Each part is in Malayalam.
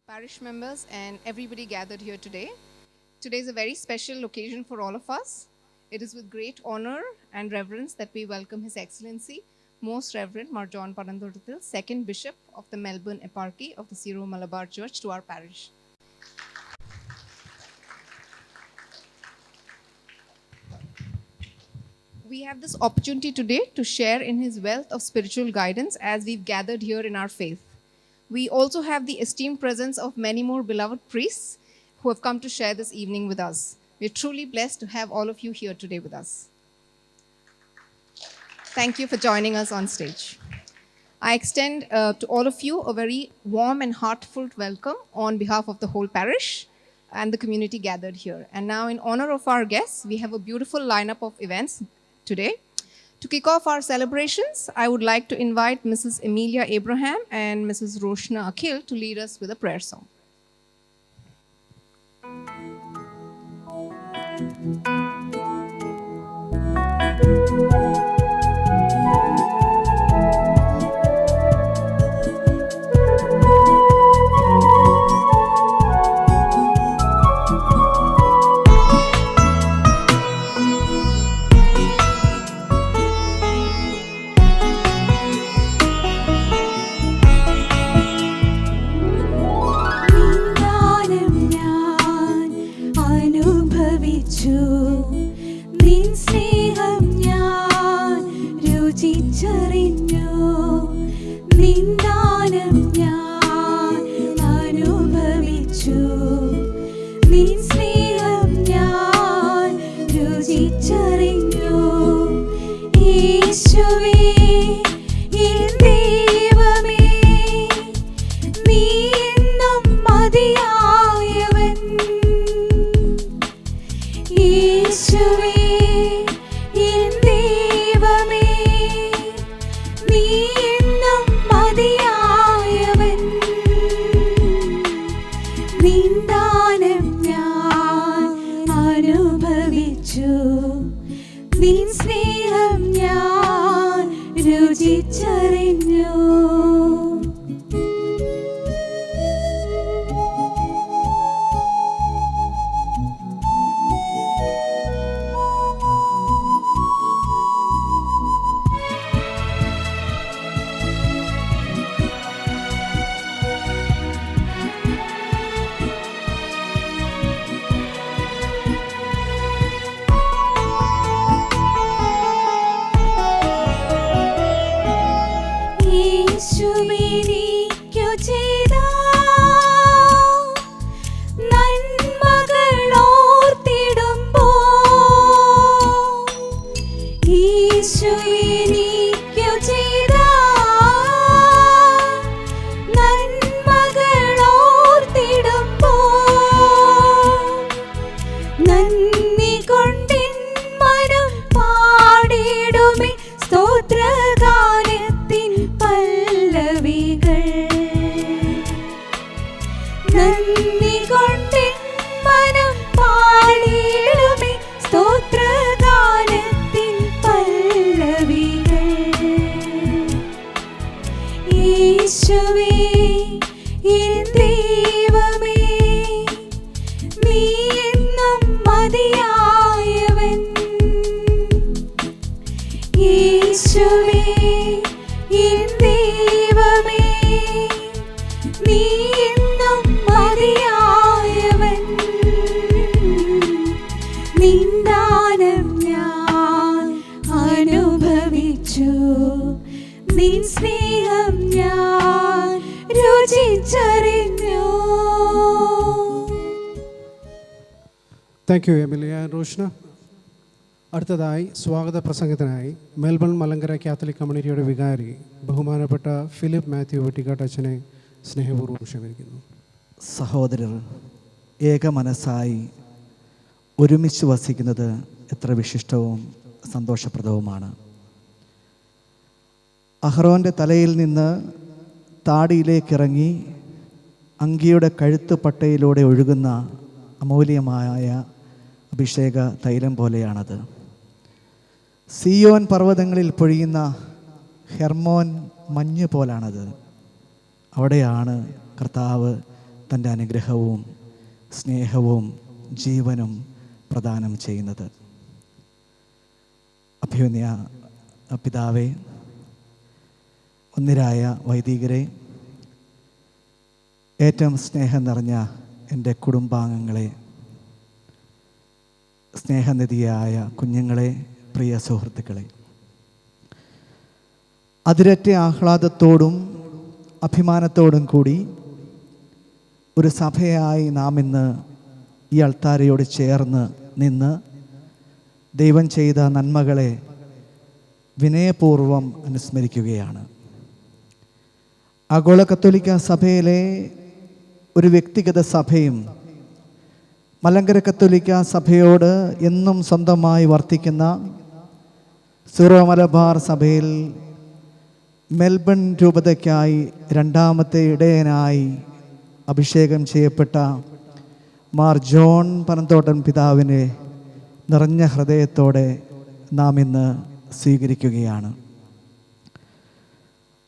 Parish members and everybody gathered here today. Today is a very special occasion for all of us. It is with great honor and reverence that we welcome His Excellency, Most Reverend Mar John Paranthurathil, second Bishop of the Melbourne Eparchy of the Syro-Malabar Church, to our parish. We have this opportunity today to share in his wealth of spiritual guidance as we've gathered here in our faith. We also have the esteemed presence of many more beloved priests who have come to share this evening with us. We're truly blessed to have all of you here today with us. Thank you for joining us on stage. I extend to all of you a very warm and heartfelt welcome on behalf of the whole parish and the community gathered here. And now, in honor of our guests, we have a beautiful lineup of events today. To kick off our celebrations, I would like to invite Mrs. Emilia Abraham and Mrs. Roshna Akhil to lead us with a prayer song. Thank you, Emilia and Roshna. അടുത്തതായി സ്വാഗത പ്രസംഗത്തിനായി മെൽബൺ മലങ്കര കാത്തലിക് കമ്മ്യൂണിറ്റിയുടെ വികാരി ബഹുമാനപ്പെട്ട ഫിലിപ്പ് മാത്യു വെട്ടിക്കാട്ടച്ചനെ സ്നേഹപൂർവ്വം ക്ഷണിക്കുന്നു. സഹോദരർ ഏക മനസ്സായി ഒരുമിച്ച് വസിക്കുന്നത് എത്ര വിശിഷ്ടവും സന്തോഷപ്രദവുമാണ്. അഹ്റോൻ്റെ തലയിൽ നിന്ന് താടിയിലേക്കിറങ്ങി അങ്കിയുടെ കഴുത്ത് പട്ടയിലൂടെ ഒഴുകുന്ന അമൂല്യമായ അഭിഷേക തൈലം പോലെയാണത്. സിയോൻ പർവ്വതങ്ങളിൽ പൊഴിയുന്ന ഹെർമോൻ മഞ്ഞ് പോലാണത്. അവിടെയാണ് കർത്താവ് തൻ്റെ അനുഗ്രഹവും സ്നേഹവും ജീവനും പ്രദാനം ചെയ്യുന്നത്. അഭിമന്യ പിതാവേ, ഒന്നിരായ വൈദികരെ, ഏറ്റവും സ്നേഹം നിറഞ്ഞ എൻ്റെ കുടുംബാംഗങ്ങളെ, സ്നേഹനിധിയായ കുഞ്ഞുങ്ങളെ, പ്രിയ സുഹൃത്തുക്കളെ, അതിരറ്റ ആഹ്ലാദത്തോടും അഭിമാനത്തോടും കൂടി ഒരു സഭയായി നാം ഇന്ന് ഈ അൾത്താരയോട് ചേർന്ന് നിന്ന് ദൈവം ചെയ്ത നന്മകളെ വിനയപൂർവം അനുസ്മരിക്കുകയാണ്. ആഗോള കത്തോലിക്ക സഭയിലെ ഒരു വ്യക്തിഗത സഭയും മലങ്കര കത്തോലിക്ക സഭയോട് എന്നും സ്വന്തമായി വർത്തിക്കുന്ന സീറോ മലബാർ സഭയിൽ മെൽബൺ രൂപതയ്ക്കായി രണ്ടാമത്തെ ഇടയനായി അഭിഷേകം ചെയ്യപ്പെട്ട മാർ ജോൺ പനന്തോട്ടൻ പിതാവിനെ നിറഞ്ഞ ഹൃദയത്തോടെ നാം ഇന്ന് സ്വീകരിക്കുകയാണ്.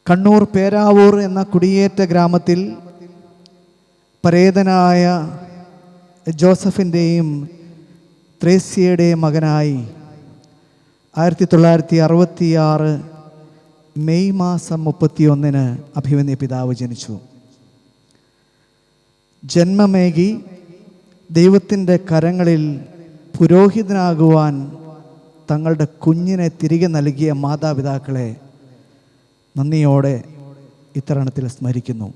കണ്ണൂർ പേരാവൂർ എന്ന കുടിയേറ്റ ഗ്രാമത്തിൽ പരേതനായ ജോസഫിൻ്റെയും ത്രേസ്യയുടെയും മകനായി 1966 മെയ് മാസം 31 അഭിമന്യ പിതാവ് ജനിച്ചു. ജന്മമേകി ദൈവത്തിൻ്റെ കരങ്ങളിൽ പുരോഹിതനാകുവാൻ തങ്ങളുടെ കുഞ്ഞിനെ തിരികെ നൽകിയ മാതാപിതാക്കളെ നന്ദിയോടെ ഇത്തരണത്തിൽ സ്മരിക്കുന്നു.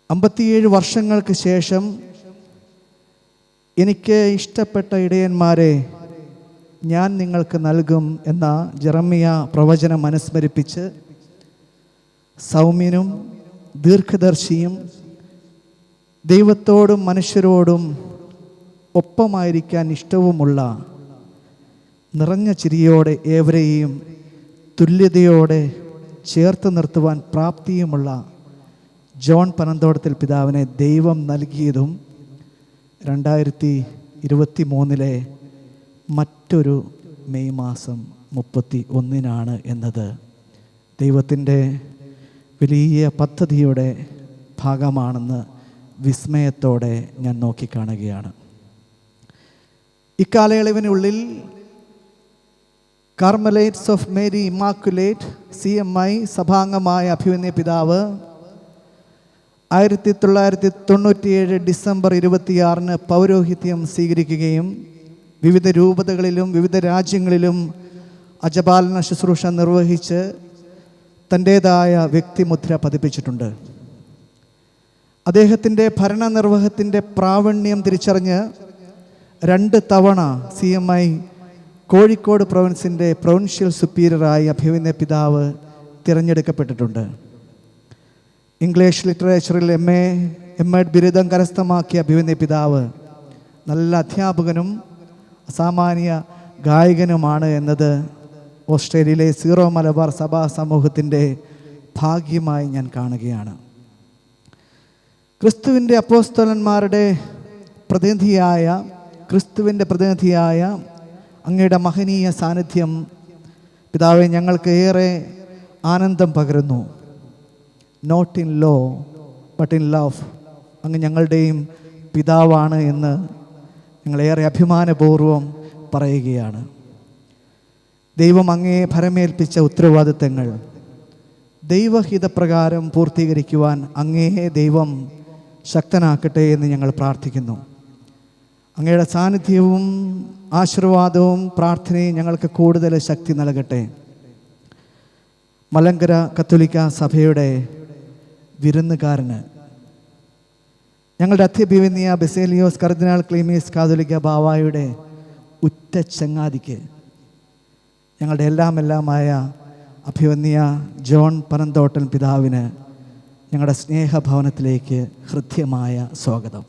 57 വർഷങ്ങൾക്ക് ശേഷം എനിക്ക് ഇഷ്ടപ്പെട്ട ഇടയന്മാരെ ഞാൻ നിങ്ങൾക്ക് നൽകും എന്ന ജെറമ്യ പ്രവചനം അനുസ്മരിപ്പിച്ച് സൗമ്യനും ദീർഘദർശിയും ദൈവത്തോടും മനുഷ്യരോടും ഒപ്പമായിരിക്കാൻ ഇഷ്ടവുമുള്ള നിറഞ്ഞ ചിരിയോടെ ഏവരെയും തുല്യതയോടെ ചേർത്ത് നിർത്തുവാൻ പ്രാപ്തിയുമുള്ള ജോൺ പനന്തോട്ടത്തിൽ പിതാവിനെ ദൈവം നൽകിയതും 2023 മറ്റൊരു മെയ് മാസം 31 എന്നത് ദൈവത്തിൻ്റെ വലിയ പദ്ധതിയുടെ ഭാഗമാണെന്ന് വിസ്മയത്തോടെ ഞാൻ നോക്കിക്കാണുകയാണ്. ഇക്കാലയളവിനുള്ളിൽ Carmelites of Mary Immaculate CMI സഭാംഗമായ അഭിമന്യ പിതാവ് 1997 ഡിസംബർ 26 പൗരോഹിത്യം സ്വീകരിക്കുകയും വിവിധ രൂപതകളിലും വിവിധ രാജ്യങ്ങളിലും അജപാലന ശുശ്രൂഷ നിർവഹിച്ച് തൻ്റേതായ വ്യക്തിമുദ്ര പതിപ്പിച്ചിട്ടുണ്ട്. അദ്ദേഹത്തിൻ്റെ ഭരണനിർവഹത്തിൻ്റെ പ്രാവീണ്യം തിരിച്ചറിഞ്ഞ് 2 തവണ CMI കോഴിക്കോട് പ്രൊവിൻസിൻ്റെ പ്രൊവിൻഷ്യൽ സുപ്പീരിയറായി അഭിമന്യ പിതാവ് തിരഞ്ഞെടുക്കപ്പെട്ടിട്ടുണ്ട്. ഇംഗ്ലീഷ് ലിറ്ററേച്ചറിൽ MA ബിരുദം കരസ്ഥമാക്കിയ അഭിമന്യ പിതാവ് നല്ല അധ്യാപകനും അസാമാന്യ ഗായകനുമാണ് എന്നത് ഓസ്ട്രേലിയയിലെ സീറോ മലബാർ സഭാ സമൂഹത്തിൻ്റെ ഭാഗ്യമായി ഞാൻ കാണുകയാണ്. ക്രിസ്തുവിൻ്റെ അപ്പോസ്തലന്മാരുടെ പ്രതിനിധിയായ അങ്ങയുടെ മഹനീയ സാന്നിധ്യം പിതാവെ ഞങ്ങൾക്ക് ഏറെ ആനന്ദം പകരുന്നു. Not in law but in love. അങ്ങ് ഞങ്ങളുടെയും പിതാവാണ് എന്ന് ഞങ്ങളേറെ അഭിമാനപൂർവം പറയുകയാണ്. ദൈവം അങ്ങയെ ഭരമേൽപ്പിച്ച ഉത്തരവാദിത്തങ്ങൾ ദൈവഹിതപ്രകാരം പൂർത്തീകരിക്കുവാൻ അങ്ങയെ ദൈവം ശക്തനാക്കട്ടെ എന്ന് ഞങ്ങൾ പ്രാർത്ഥിക്കുന്നു. അങ്ങയുടെ സാന്നിധ്യവും ആശീർവാദവും പ്രാർത്ഥനയും ഞങ്ങൾക്ക് കൂടുതൽ ശക്തി നൽകട്ടെ. മലങ്കര കത്തോലിക്ക സഭയുടെ വിരുന്നുകാരന്, ഞങ്ങളുടെ അത്യഭിവന്യ ബസേലിയോസ് കർദിനാൾ ക്ലീമീസ് കാതോലിക്ക ബാവായുടെ ഉറ്റ ചങ്ങാതിക്ക്, ഞങ്ങളുടെ എല്ലാമായ അഭിവന്യ ജോൺ പനന്തോട്ടൻ പിതാവിന് ഞങ്ങളുടെ സ്നേഹഭവനത്തിലേക്ക് ഹൃദ്യമായ സ്വാഗതം.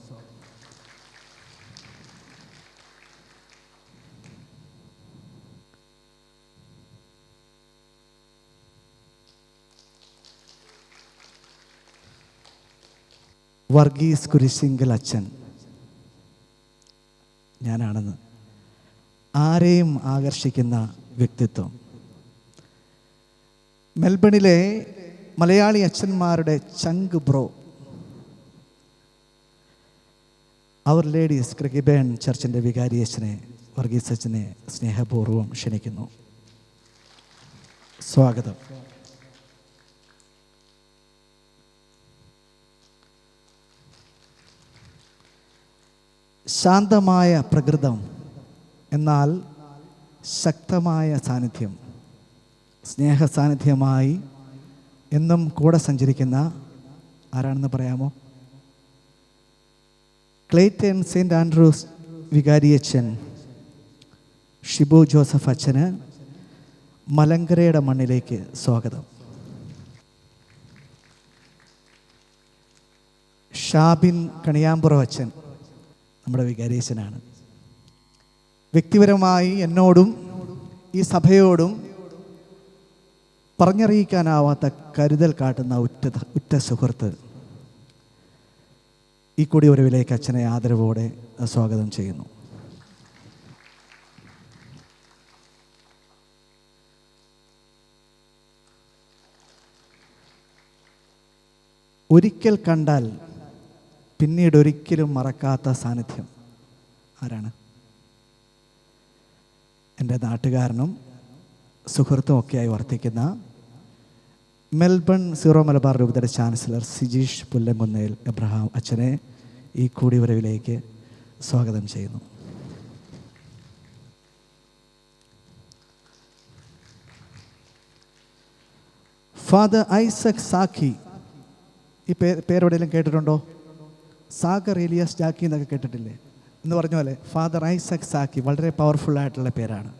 വർഗീസ് കുരിശിങ്കൽ അച്ഛൻ ഞാനാണെന്ന് ആരെയും ആകർഷിക്കുന്ന വ്യക്തിത്വം. മെൽബണിലെ മലയാളി അച്ഛന്മാരുടെ ചങ്ക് ബ്രോ, അവർ ലേഡീസ് ക്രിക്കിബേൺ ചർച്ചിൻ്റെ വികാരി അച്ഛനെ വർഗീസ് അച്ഛനെ സ്നേഹപൂർവ്വം ക്ഷണിക്കുന്നു. സ്വാഗതം. ശാന്തമായ പ്രകൃതം, എന്നാൽ ശക്തമായ സാന്നിധ്യം, സ്നേഹ സാന്നിധ്യമായി എന്നും കൂടെ സഞ്ചരിക്കുന്ന ആരാണെന്ന് പറയാമോ? ക്ലേറ്റൻ സെയിൻറ്റ് ആൻഡ്രൂസ് വികാരിയച്ഛൻ ഷിബു ജോസഫ് അച്ഛന് മലങ്കരയുടെ മണ്ണിലേക്ക് സ്വാഗതം. ഷാബിൻ കണിയാമ്പുറം അച്ഛൻ നമ്മുടെ വികാരിയച്ഛനാണ്. വ്യക്തിപരമായി എന്നോടും ഈ സഭയോടും പറഞ്ഞറിയിക്കാനാവാത്ത കരുതൽ കാട്ടുന്ന ഉറ്റ സുഹൃത്ത്. ഈ കൂടിയൊരുവിലേക്ക് അച്ഛനെ ആദരവോടെ സ്വാഗതം ചെയ്യുന്നു. ഒരിക്കൽ കണ്ടാൽ പിന്നീട് ഒരിക്കലും മറക്കാത്ത സാന്നിധ്യം ആരാണ്? എൻ്റെ നാട്ടുകാരനും സുഹൃത്തും ഒക്കെയായി വർത്തിക്കുന്ന മെൽബൺ സീറോ മലബാർ രൂപതയുടെ ചാൻസലർ സിജീഷ് പുല്ലങ്കുന്നേൽ എബ്രഹാം അച്ഛനെ ഈ കൂടിവരവിലേക്ക് സ്വാഗതം ചെയ്യുന്നു. ഫാദർ ഐസക് സാക്കി, ഈ പേരെവിടെയെങ്കിലും കേട്ടിട്ടുണ്ടോ? സാഗർ ഏലിയാസ് ജാക്കി എന്നൊക്കെ കേട്ടിട്ടില്ലേ? എന്ന് പറഞ്ഞ പോലെ ഫാദർ ഐസക് സാക്കി വളരെ പവർഫുള്ളായിട്ടുള്ള പേരാണ്.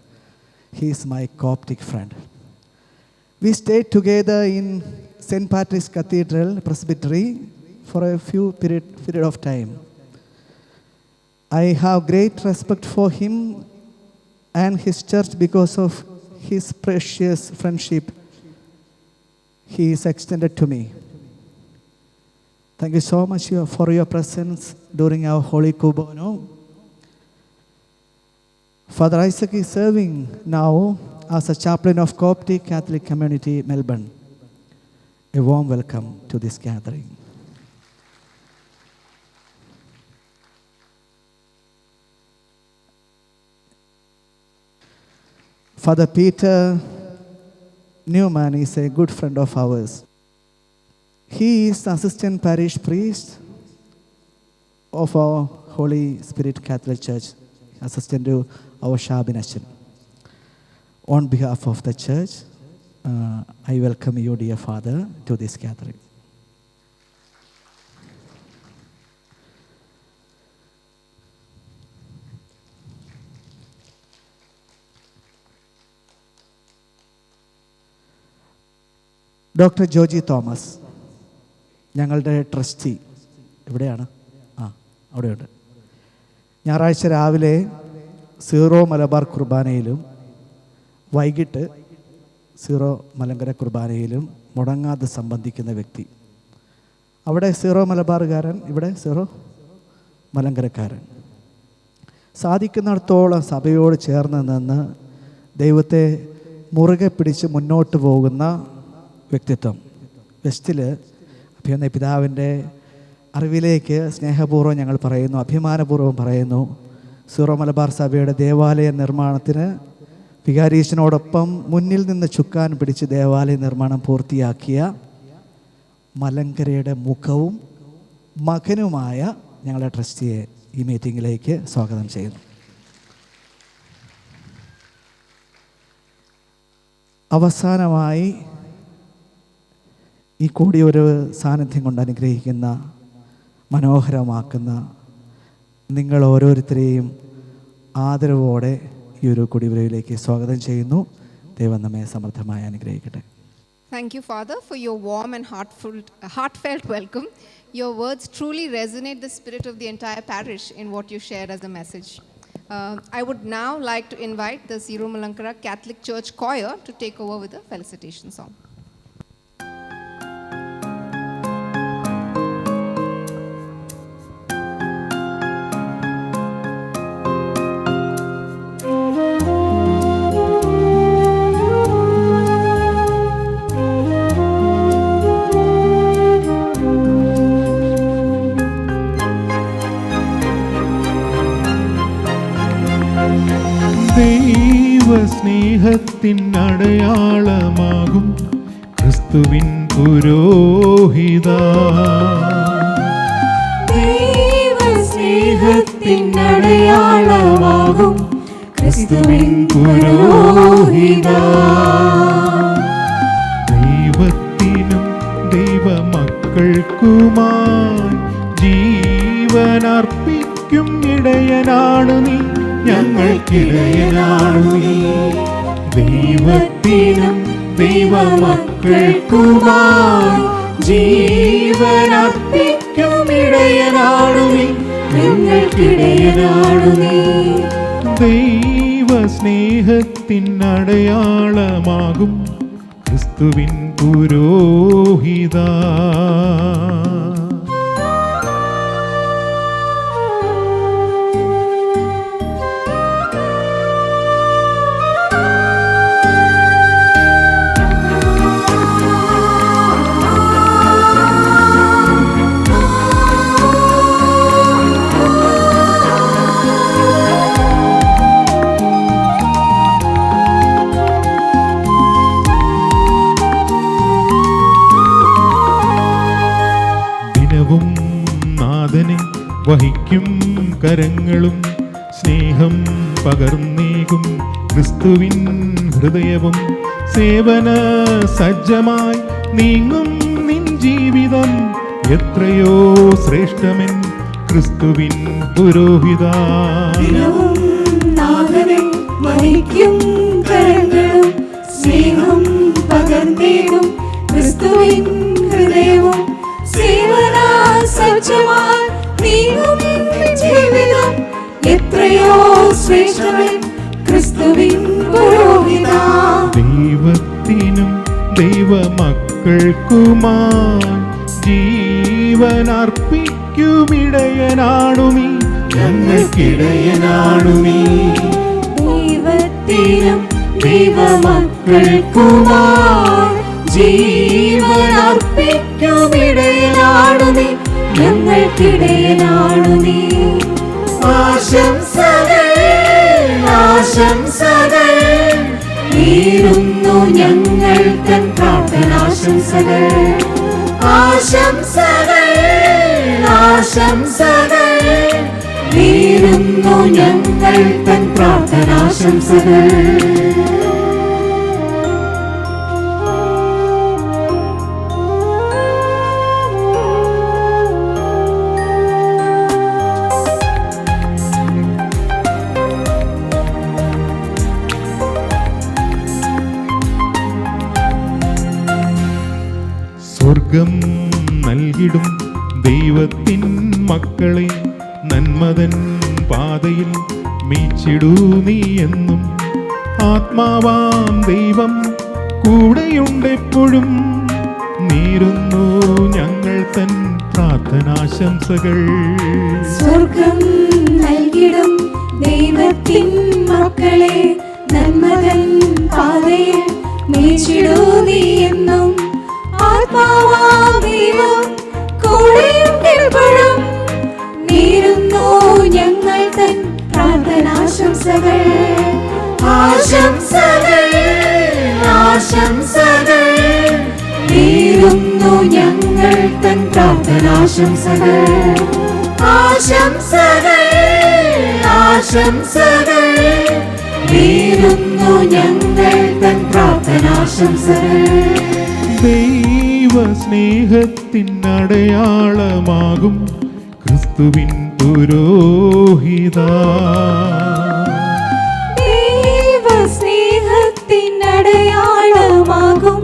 He is my Coptic friend. We stayed together in St. Patrick's Cathedral Presbytery for a few period of time. I have great respect for him and his church because of his precious friendship he is extended to me. Thank you so much for your presence during our Holy Kubono. Father Isaac is serving now as a chaplain of Coptic Catholic Community, Melbourne. A warm welcome to this gathering. Father Peter Newman is a good friend of ours. He is the assistant parish priest of our Holy Spirit Catholic Church, assistant to our Shabin Achan. On behalf of the church, I welcome you, dear Father, to this gathering. Doctor Joji Thomas, ഞങ്ങളുടെ ട്രസ്റ്റി എവിടെയാണ്? അവിടെയുണ്ട്. ഞായറാഴ്ച രാവിലെ സീറോ മലബാർ കുർബാനയിലും വൈകിട്ട് സീറോ മലങ്കര കുർബാനയിലും മുടങ്ങാതെ സംബന്ധിക്കുന്ന വ്യക്തി. അവിടെ സീറോ മലബാറുകാരൻ, ഇവിടെ സീറോ മലങ്കരക്കാരൻ. സാധിക്കുന്നിടത്തോളം സഭയോട് ചേർന്ന് നിന്ന് ദൈവത്തെ മുറുകെ പിടിച്ച് മുന്നോട്ട് പോകുന്ന വ്യക്തിത്വം. വെസ്റ്റിൽ അഭിനന്ദ പിതാവിൻ്റെ അറിവിലേക്ക് സ്നേഹപൂർവ്വം ഞങ്ങൾ പറയുന്നു, അഭിമാനപൂർവ്വം പറയുന്നു, സീറോ മലബാർ സഭയുടെ ദേവാലയ നിർമ്മാണത്തിന് വികാരീശനോടൊപ്പം മുന്നിൽ നിന്ന് ചുക്കാൻ പിടിച്ച് ദേവാലയ നിർമ്മാണം പൂർത്തിയാക്കിയ മലങ്കരയുടെ മുഖവും മകനുമായ ഞങ്ങളുടെ ട്രസ്റ്റിയെ ഈ മീറ്റിങ്ങിലേക്ക് സ്വാഗതം ചെയ്യുന്നു. അവസാനമായി ഈ കൂടിയൊരു സാന്നിധ്യം കൊണ്ട് അനുഗ്രഹിക്കുന്ന, മനോഹരമാക്കുന്ന നിങ്ങൾ ഓരോരുത്തരെയും ആദരവോടെ ഈ ഒരു കുടിവരവിലേക്ക് സ്വാഗതം ചെയ്യുന്നു. ദൈവം നമ്മെ സമൃദ്ധമായി അനുഗ്രഹിക്കട്ടെ. Thank you, Father, for your warm and heartfelt welcome. Your words truly resonate the spirit of the entire parish in what you shared as a message. I would now like to invite the Siro Malankara Catholic Church Choir to take over with a felicitation song. സ്നേഹത്തിനടയാളമാകും ക്രിസ്തുവിൻ പുരോഹിത. ദൈവസ്നേഹത്തിനടയാളമാകും ക്രിസ്തുവിൻ പുരോഹിത. ദൈവത്തിനും ദൈവമക്കൾക്കുമായി ജീവനർപ്പിക്കും ഇടയനാണു നീ, ഞങ്ങൾക്കിടയനാണു നീ. ദൈവത്തിനും ദൈവമക്കൾക്കുമായി ജീവനർപ്പിക്കും ഇടയനാണു നീ, ഞങ്ങൾക്കിടയനാണു നീ. ദൈവസ്നേഹത്തിനടയാളമാകും ക്രിസ്തുവിൻ പുരോഹിത. നാഥനെ വഹിക്കും കരങ്ങളും സ്നേഹം പകർന്നേകും ക്രിസ്തുവിൻ ഹൃദയവും സേവന സജ്ജമായി നീങ്ങും നിൻ ജീവിതം എത്രയോ ശ്രേഷ്ഠമെൻ ക്രിസ്തുവിൻ പുരോഹിത. നാഥനെ വഹിക്കും കരങ്ങളും സ്നേഹം പകർന്നേകും ക്രിസ്തുവിൻ ഹൃദയവും സേവന സജ്ജമായി നീങ്ങും ജീവിതം എത്രയോ ശ്രേഷ്ഠമെൻ ക്രിസ്തുവിൻ പുരോഹിത. ദൈവത്തിനും ദൈവമക്കൾക്കുമായി ജീവനർപ്പിക്കുമിടയനാണു നീ, ഞങ്ങൾക്കിടയനാണു നീ. ദൈവത്തിനും ദൈവമക്കൾക്കുമായി ജീവനർപ്പിക്കുമിടയനാണു നീ, ഞങ്ങൾക്കിടയനാണു നീ. ആശംസകൾ ആശംസകൾ നേരുന്നു ഞങ്ങൾ തൻ പ്രാർത്ഥനാശംസകൾ. ആശംസകൾ ആശംസകൾ നേരുന്നു ഞങ്ങൾ തൻ പ്രാർത്ഥനാശംസകൾ. സ്വർഗം നൽകിടും ദൈവത്തിൻ മക്കളെ നന്മതൻ പാതയിൽ മീച്ചിടൂ നീ എന്നും. ആത്മാവാം ദൈവം കൂടെയുണ്ടെപ്പോഴും നേരുന്നു ഞങ്ങൾ തൻ പ്രാർത്ഥനാശംസകൾ. സ്വർഗം നൽകിടും ദൈവത്തിൻ മക്കളെ നന്മതൻ പാതയിൽ മീച്ചിടൂ നീ എന്നും. ആത്മാവാം ദൈവം കൂടെയുണ്ടെപ്പോഴും നേരുന്നു ഞങ്ങൾ തൻ പ്രാർത്ഥനാശംസകൾ. ആശംസകൾ ആശംസകൾ നേരുന്നു ഞങ്ങൾ തൻ പ്രാർത്ഥനാശംസകൾ. ആശംസകൾ ആശംസകൾ നേരുന്നു ഞങ്ങൾ തൻ പ്രാർത്ഥനാശംസകൾ. ദൈവ സ്നേഹത്തിനടയാളമാകും ക്രിസ്തുവിൻ പുരോഹിത. ദൈവ സ്നേഹത്തിനടയാളമാകും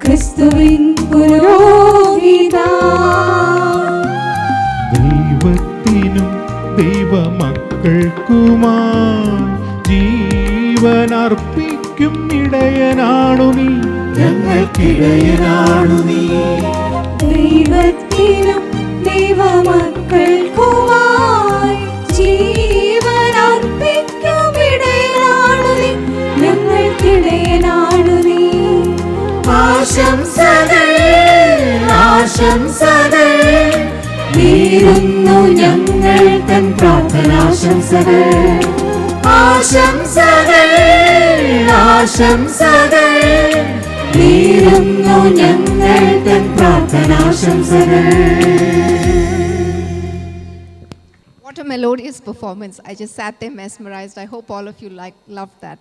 ക്രിസ്തുവിൻ പുരോഹിത. ദൈവത്തിനും ദൈവമക്കൾക്കുമായി ജീവനർപ്പിക്കും ഇടയനാണു നീ, ഞങ്ങൾക്കിടയനാണു നീ. ദൈവത്തിനും ദൈവമക്കൾക്കുമായി ജീവനർപ്പിക്കുമിടയനാണു നീ, ഞങ്ങൾക്കിടയനാണു നീ. ആശംസകൾ ആശംസകൾ നേരുന്നു ഞങ്ങൾ തൻ പ്രാർത്ഥനാശംസകൾ. ആശംസകൾ പ്രാർത്ഥനാശംസകൾ നേരുന്നു ഞങ്ങൾ തൻ പ്രാർത്ഥനാശംസകൾ. What a melodious performance. I just sat there mesmerized. I hope all of you loved that.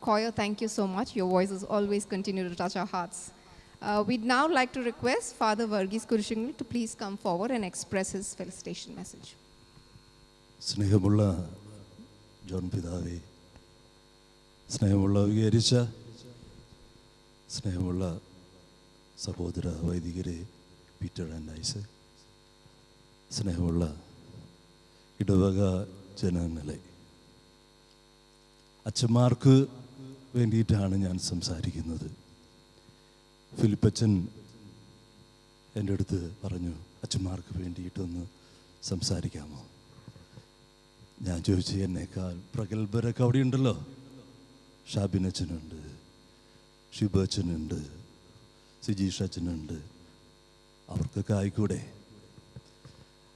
Choir, thank you so much. Your voices always continue to touch our hearts. We'd now like to request Father Varghese Kurishingil to please come forward and express his felicitation message. സ്നേഹമുള്ള ജോൺ പിതാവേ, സ്നേഹമുള്ള വികാരിച്ച, സ്നേഹമുള്ള സഹോദര വൈദികരെ, പീറ്റർ ആൻഡ് ഐസ്, സ്നേഹമുള്ള ഇടവക ജനങ്ങളെ, അച്ഛന്മാർക്ക് വേണ്ടിയിട്ടാണ് ഞാൻ സംസാരിക്കുന്നത്. ഫിലിപ്പച്ചൻ എൻ്റെ അടുത്ത് പറഞ്ഞു, അച്ഛന്മാർക്ക് വേണ്ടിയിട്ടൊന്ന് സംസാരിക്കാമോ? ഞാൻ ചോദിച്ചു, എന്നേക്കാൾ പ്രഗത്ഭരൊക്കെ അവിടെ ഉണ്ടല്ലോ. ഷാബിനച്ഛനുണ്ട്, ഷിബച്ചനുണ്ട്, സിജീഷ് അച്ഛനുണ്ട്, അവർക്കൊക്കെ ആയിക്കൂടെ?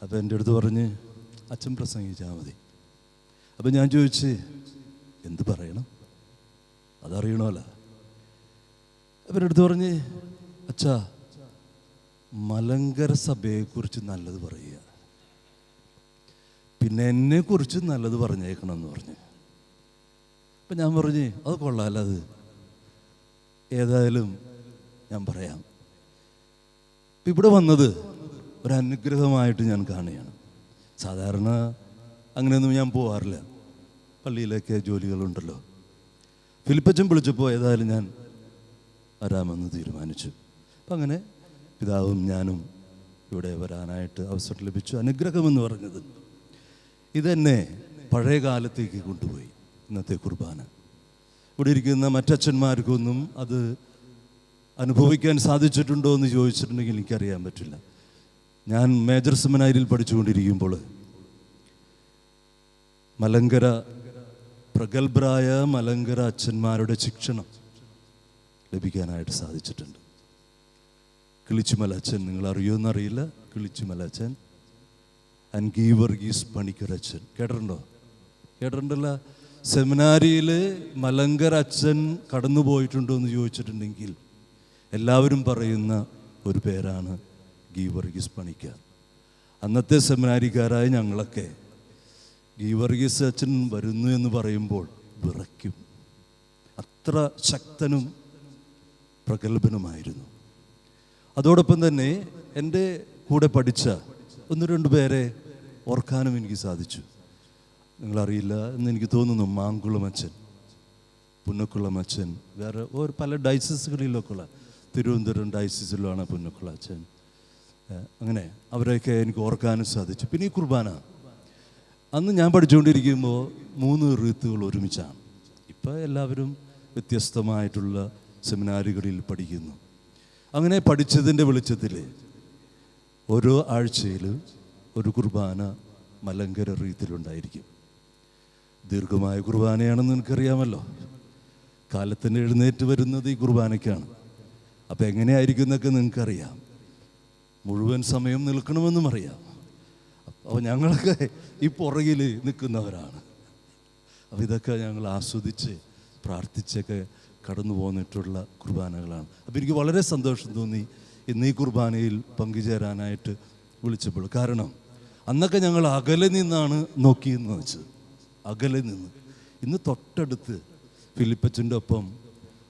അപ്പം എൻ്റെ അടുത്ത് പറഞ്ഞ്, അച്ഛൻ പ്രസംഗിച്ചാൽ മതി. അപ്പം ഞാൻ ചോദിച്ച്, എന്ത് പറയണം? അതറിയണമല്ലോ. അപ്പം എൻ്റെ അടുത്ത് പറഞ്ഞ്, അച്ഛാ, മലങ്കര സഭയെക്കുറിച്ച് നല്ലത് പറയുക, പിന്നെ എന്നെക്കുറിച്ച് നല്ലത് പറഞ്ഞേക്കണം എന്ന് പറഞ്ഞു. അപ്പം ഞാൻ പറഞ്ഞ്, അത് കൊള്ളാമല്ലോ, അത് ഏതായാലും ഞാൻ പറയാം. ഇപ്പം ഇവിടെ വന്നത് ഒരു അനുഗ്രഹമായിട്ട് ഞാൻ കാണുകയാണ്. സാധാരണ അങ്ങനെയൊന്നും ഞാൻ പോകാറില്ല, പള്ളിയിലൊക്കെ ജോലികളുണ്ടല്ലോ. ഫിലിപ്പച്ചൻ വിളിച്ചപ്പോൾ ഏതായാലും ഞാൻ വരാമെന്ന് തീരുമാനിച്ചു. അപ്പം അങ്ങനെ പിതാവും ഞാനും ഇവിടെ വരാനായിട്ട് അവസരം ലഭിച്ചു. അനുഗ്രഹമെന്ന് പറഞ്ഞത് ഇതെന്നെ പഴയ കാലത്തേക്ക് കൊണ്ടുപോയി. ഇന്നത്തെ കുർബാന ഇവിടെ ഇരിക്കുന്ന മറ്റച്ഛന്മാർക്കൊന്നും അത് അനുഭവിക്കാൻ സാധിച്ചിട്ടുണ്ടോ എന്ന് ചോദിച്ചിട്ടുണ്ടെങ്കിൽ എനിക്കറിയാൻ പറ്റില്ല. ഞാൻ മേജർ സെമിനാരിയിൽ പഠിച്ചുകൊണ്ടിരിക്കുമ്പോൾ മലങ്കര പ്രഗത്ഭരായ മലങ്കര അച്ഛന്മാരുടെ ശിക്ഷണം ലഭിക്കാനായിട്ട് സാധിച്ചിട്ടുണ്ട്. കിളിച്ചുമല അച്ഛൻ, നിങ്ങൾ അറിയുമെന്നറിയില്ല, കിളിച്ചുമല അച്ഛൻ, ആൻഡ് ഗീവർഗീസ് പണിക്കർ അച്ഛൻ, കേട്ടിട്ടുണ്ടല്ലോ. സെമിനാരിയിൽ മലങ്കര അച്ഛൻ കടന്നു പോയിട്ടുണ്ടോ എന്ന് ചോദിച്ചിട്ടുണ്ടെങ്കിൽ എല്ലാവരും പറയുന്ന ഒരു പേരാണ് ഗീവർഗീസ് പണിക്കർ. അന്നത്തെ സെമിനാരിക്കാരായ ഞങ്ങളൊക്കെ ഗീവർഗീസ് അച്ഛൻ വരുന്നു എന്ന് പറയുമ്പോൾ വിറയ്ക്കും. അത്ര ശക്തനും പ്രഗത്ഭനുമായിരുന്നു. അതോടൊപ്പം തന്നെ എൻ്റെ കൂടെ പഠിച്ച 1-2 പേരെ ഓർക്കാനും എനിക്ക് സാധിച്ചു. നിങ്ങളറിയില്ല എന്ന് എനിക്ക് തോന്നുന്നു, മാങ്കുളമച്ഛൻ, പുന്നക്കുളമച്ഛൻ, വേറെ പല ഡയസിസുകളിലൊക്കെ ഉള്ള, തിരുവനന്തപുരം ഡയസിസിലാണ് പുന്നക്കുള അച്ഛൻ. അങ്ങനെ അവരെയൊക്കെ എനിക്ക് ഓർക്കാനും സാധിച്ചു. പിന്നെ ഈ കുർബാന അന്ന് ഞാൻ പഠിച്ചുകൊണ്ടിരിക്കുമ്പോൾ 3 റീത്തുകൾ ഒരുമിച്ചാണ്. ഇപ്പോൾ എല്ലാവരും വ്യത്യസ്തമായിട്ടുള്ള സെമിനാറുകളിൽ പഠിക്കുന്നു. അങ്ങനെ പഠിച്ചതിൻ്റെ വെളിച്ചത്തിൽ ഓരോ ആഴ്ചയിൽ ഒരു കുർബാന മലങ്കര റീത്തിലുണ്ടായിരിക്കും. ദീർഘമായ കുർബാനയാണെന്ന് നിനക്കറിയാമല്ലോ. കാലത്തിന് എഴുന്നേറ്റ് വരുന്നത് ഈ കുർബാനയ്ക്കാണ്. അപ്പം എങ്ങനെയായിരിക്കും എന്നൊക്കെ നിനക്കറിയാം. മുഴുവൻ സമയം നിൽക്കണമെന്നും അറിയാം. അപ്പോൾ ഞങ്ങളൊക്കെ ഈ പുറകിൽ നിൽക്കുന്നവരാണ്. അപ്പോൾ ഇതൊക്കെ ഞങ്ങൾ ആസ്വദിച്ച് പ്രാർത്ഥിച്ചൊക്കെ കടന്നു പോന്നിട്ടുള്ള കുർബാനകളാണ്. അപ്പോൾ എനിക്ക് വളരെ സന്തോഷം തോന്നി ഇന്ന് ഈ കുർബാനയിൽ പങ്കുചേരാനായിട്ട് വിളിച്ചപ്പോൾ. കാരണം അന്നൊക്കെ ഞങ്ങൾ അകലെ നിന്നാണ് നോക്കിയെന്ന് വെച്ചത്, അകലെ നിന്ന്. ഇന്ന് തൊട്ടടുത്ത് ഫിലിപ്പച്ചൻ്റെ ഒപ്പം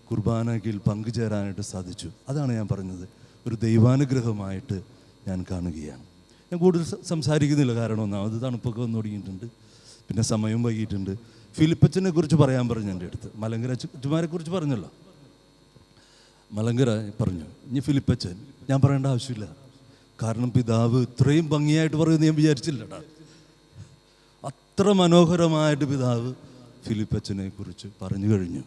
കുർബാനയിൽ പങ്കുചേരാനായിട്ട് സാധിച്ചു. അതാണ് ഞാൻ പറഞ്ഞത്, ഒരു ദൈവാനുഗ്രഹമായിട്ട് ഞാൻ കാണുകയാണ്. ഞാൻ കൂടുതൽ സംസാരിക്കുന്നില്ല, കാരണം ഒന്നാമത് തണുപ്പൊക്കെ വന്നു തുടങ്ങിയിട്ടുണ്ട്, പിന്നെ സമയം വൈകിയിട്ടുണ്ട്. ഫിലിപ്പച്ചനെ കുറിച്ച് പറയാൻ പറഞ്ഞു എൻ്റെ അടുത്ത്. മലങ്കര അച്ഛന്മാരെ കുറിച്ച് പറഞ്ഞല്ലോ, മലങ്കര പറഞ്ഞു. ഇനി ഫിലിപ്പച്ചൻ ഞാൻ പറയേണ്ട ആവശ്യമില്ല, കാരണം പിതാവ് ഇത്രയും ഭംഗിയായിട്ട് പറയുമെന്ന് ഞാൻ വിചാരിച്ചില്ലടാ. അത്ര മനോഹരമായിട്ട് പിതാവ് ഫിലിപ്പച്ചനെ കുറിച്ച് പറഞ്ഞു കഴിഞ്ഞു.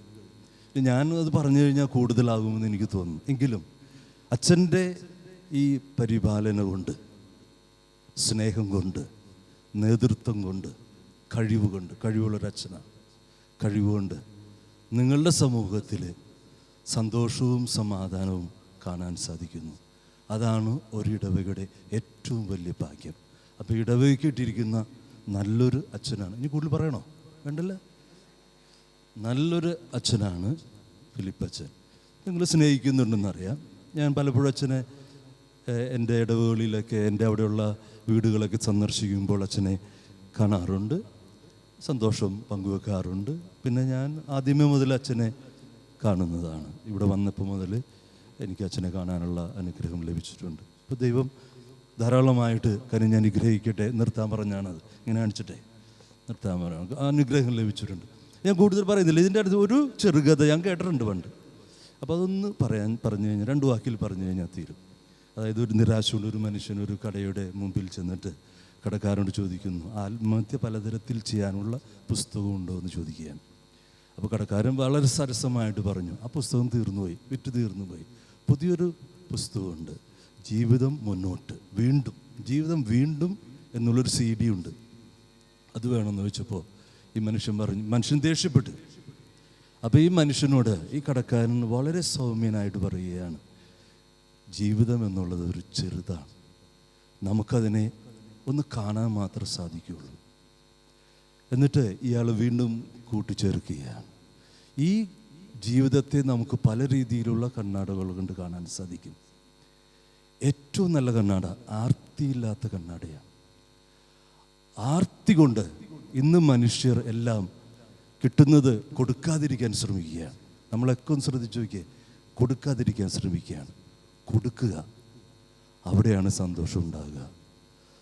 ഞാൻ അത് പറഞ്ഞു കഴിഞ്ഞാൽ കൂടുതലാകുമെന്ന് എനിക്ക് തോന്നുന്നു. എങ്കിലും അച്ഛൻ്റെ ഈ പരിപാലന കൊണ്ട്, സ്നേഹം കൊണ്ട്, നേതൃത്വം കൊണ്ട്, കഴിവുള്ളൊരച്ഛനാണ്. കഴിവുകൊണ്ട് നിങ്ങളുടെ സമൂഹത്തിൽ സന്തോഷവും സമാധാനവും കാണാൻ സാധിക്കുന്നു. അതാണ് ഒരിടവകയുടെ ഏറ്റവും വലിയ ഭാഗ്യം. അപ്പോൾ ഇടവകയ്ക്ക് ഇട്ടിരിക്കുന്ന നല്ലൊരു അച്ഛനാണ്. ഇനി കൂടുതൽ പറയണോ? വേണ്ടല്ലോ. നല്ലൊരു അച്ഛനാണ് ഫിലിപ്പ് അച്ഛൻ. നിങ്ങൾ സ്നേഹിക്കുന്നുണ്ടെന്നറിയാം. ഞാൻ പലപ്പോഴും അച്ഛനെ എൻ്റെ ഇടവുകളിലൊക്കെ, എൻ്റെ അവിടെയുള്ള വീടുകളൊക്കെ സന്ദർശിക്കുമ്പോൾ അച്ഛനെ കാണാറുണ്ട്, സന്തോഷം പങ്കുവെക്കാറുണ്ട്. പിന്നെ ഞാൻ ആദ്യമേ മുതൽ അച്ഛനെ കാണുന്നതാണ്. ഇവിടെ വന്നപ്പോൾ മുതൽ എനിക്ക് അച്ഛനെ കാണാനുള്ള അനുഗ്രഹം ലഭിച്ചിട്ടുണ്ട്. അപ്പോൾ ദൈവം ധാരാളമായിട്ട് കനിഞ്ഞ് അനുഗ്രഹിക്കട്ടെ. നിർത്താൻ പറഞ്ഞാണത്, ഇങ്ങനെ കാണിച്ചിട്ടെ നിർത്താൻ പറഞ്ഞ അനുഗ്രഹം ലഭിച്ചിട്ടുണ്ട്. ഞാൻ കൂടുതൽ പറയുന്നില്ല. ഇതിൻ്റെ അടുത്ത് ഒരു ചെറുകഥ ഞാൻ കേട്ടിട്ടുണ്ട് പണ്ട്. അപ്പോൾ അതൊന്ന് പറഞ്ഞു കഴിഞ്ഞാൽ, 2 വാക്കിൽ പറഞ്ഞു കഴിഞ്ഞാൽ തീരും. അതായത് ഒരു നിരാശയുള്ള ഒരു മനുഷ്യൻ ഒരു കടയുടെ മുമ്പിൽ ചെന്നിട്ട് കടക്കാരോട് ചോദിക്കുന്നു, ആത്മഹത്യ പലതരത്തിൽ ചെയ്യാനുള്ള പുസ്തകമുണ്ടോ എന്ന് ചോദിക്കുകയാണ്. അപ്പോൾ കടക്കാരൻ വളരെ സരസമായിട്ട് പറഞ്ഞു, ആ പുസ്തകം തീർന്നുപോയി, വിറ്റ് തീർന്നുപോയി, പുതിയൊരു പുസ്തകമുണ്ട്, ജീവിതം മുന്നോട്ട്, വീണ്ടും ജീവിതം വീണ്ടും എന്നുള്ളൊരു CD ഉണ്ട്, അത് വേണമെന്ന് വെച്ചപ്പോൾ ഈ മനുഷ്യൻ പറഞ്ഞു, മനുഷ്യൻ ദേഷ്യപ്പെട്ടു. അപ്പോൾ ഈ മനുഷ്യനോട് ഈ കടക്കാരൻ വളരെ സൗമ്യനായിട്ട് പറയുകയാണ്, ജീവിതം എന്നുള്ളത് ഒരു ചെറുതാണ്, നമുക്കതിനെ ഒന്ന് കാണാൻ മാത്രമേ സാധിക്കുകയുള്ളൂ. എന്നിട്ട് ഇയാൾ വീണ്ടും കൂട്ടിച്ചേർക്കുകയാണ്, ഈ ജീവിതത്തെ നമുക്ക് പല രീതിയിലുള്ള കണ്ണാടകൾ കൊണ്ട് കാണാൻ സാധിക്കും. ഏറ്റവും നല്ല കണ്ണാട ആർത്തിയില്ലാത്ത കണ്ണാടയാണ്. ആർത്തി കൊണ്ട് ഇന്ന് മനുഷ്യർ എല്ലാം കിട്ടുന്നത് കൊടുക്കാതിരിക്കാൻ ശ്രമിക്കുകയാണ്. നമ്മളൊക്കെ ഒന്ന് ശ്രദ്ധിച്ചു നോക്കിയേ, കൊടുക്കാതിരിക്കാൻ ശ്രമിക്കുകയാണ്. കൊടുക്കുക, അവിടെയാണ് സന്തോഷം ഉണ്ടാകുക.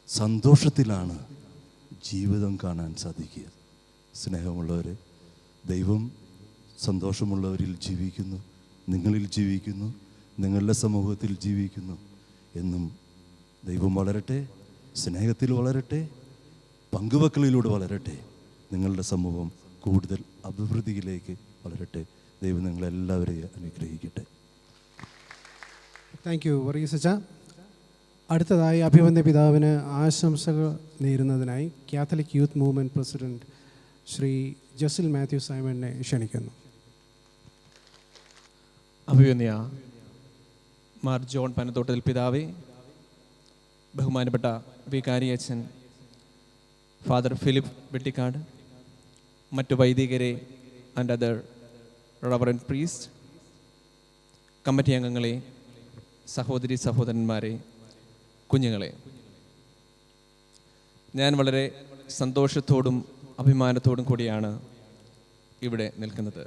സന്തോഷത്തിലാണ് ജീവിതം കാണാൻ സാധിക്കുക. സ്നേഹമുള്ളവരെ, ദൈവം സന്തോഷമുള്ളവരിൽ ജീവിക്കുന്നു, നിങ്ങളിൽ ജീവിക്കുന്നു, നിങ്ങളുടെ സമൂഹത്തിൽ ജീവിക്കുന്നു. എന്നും ദൈവം വളരട്ടെ, സ്നേഹത്തിൽ വളരട്ടെ, പങ്കുവെക്കലിലൂടെ വളരട്ടെ. നിങ്ങളുടെ സമൂഹം കൂടുതൽ അഭിവൃദ്ധിയിലേക്ക് വളരട്ടെ. ദൈവം നിങ്ങളെല്ലാവരെയും അനുഗ്രഹിക്കട്ടെ. താങ്ക് യു വർഗീസ് അച്ഛാ. അടുത്തതായി അഭിവന്യ പിതാവിന് ആശംസകൾ നേരുന്നതിനായി Catholic youth movement president Shri Jasil Mathew സൈമണിനെ ക്ഷണിക്കുന്നു. അഭിവന്യ മാർ ജോൺ പനത്തോട്ടത്തിൽ പിതാവേ, ബഹുമാനപ്പെട്ട വികാരി അച്ഛൻ ഫാദർ ഫിലിപ്പ് വെട്ടിക്കാട്, മറ്റു വൈദികരെ and other Reverend priest, committee അംഗങ്ങളെ, സഹോദരി സഹോദരന്മാരെ, കുഞ്ഞുങ്ങളെ, ഞാൻ വളരെ സന്തോഷത്തോടും അഭിമാനത്തോടും കൂടിയാണ് ഇവിടെ നിൽക്കുന്നത്.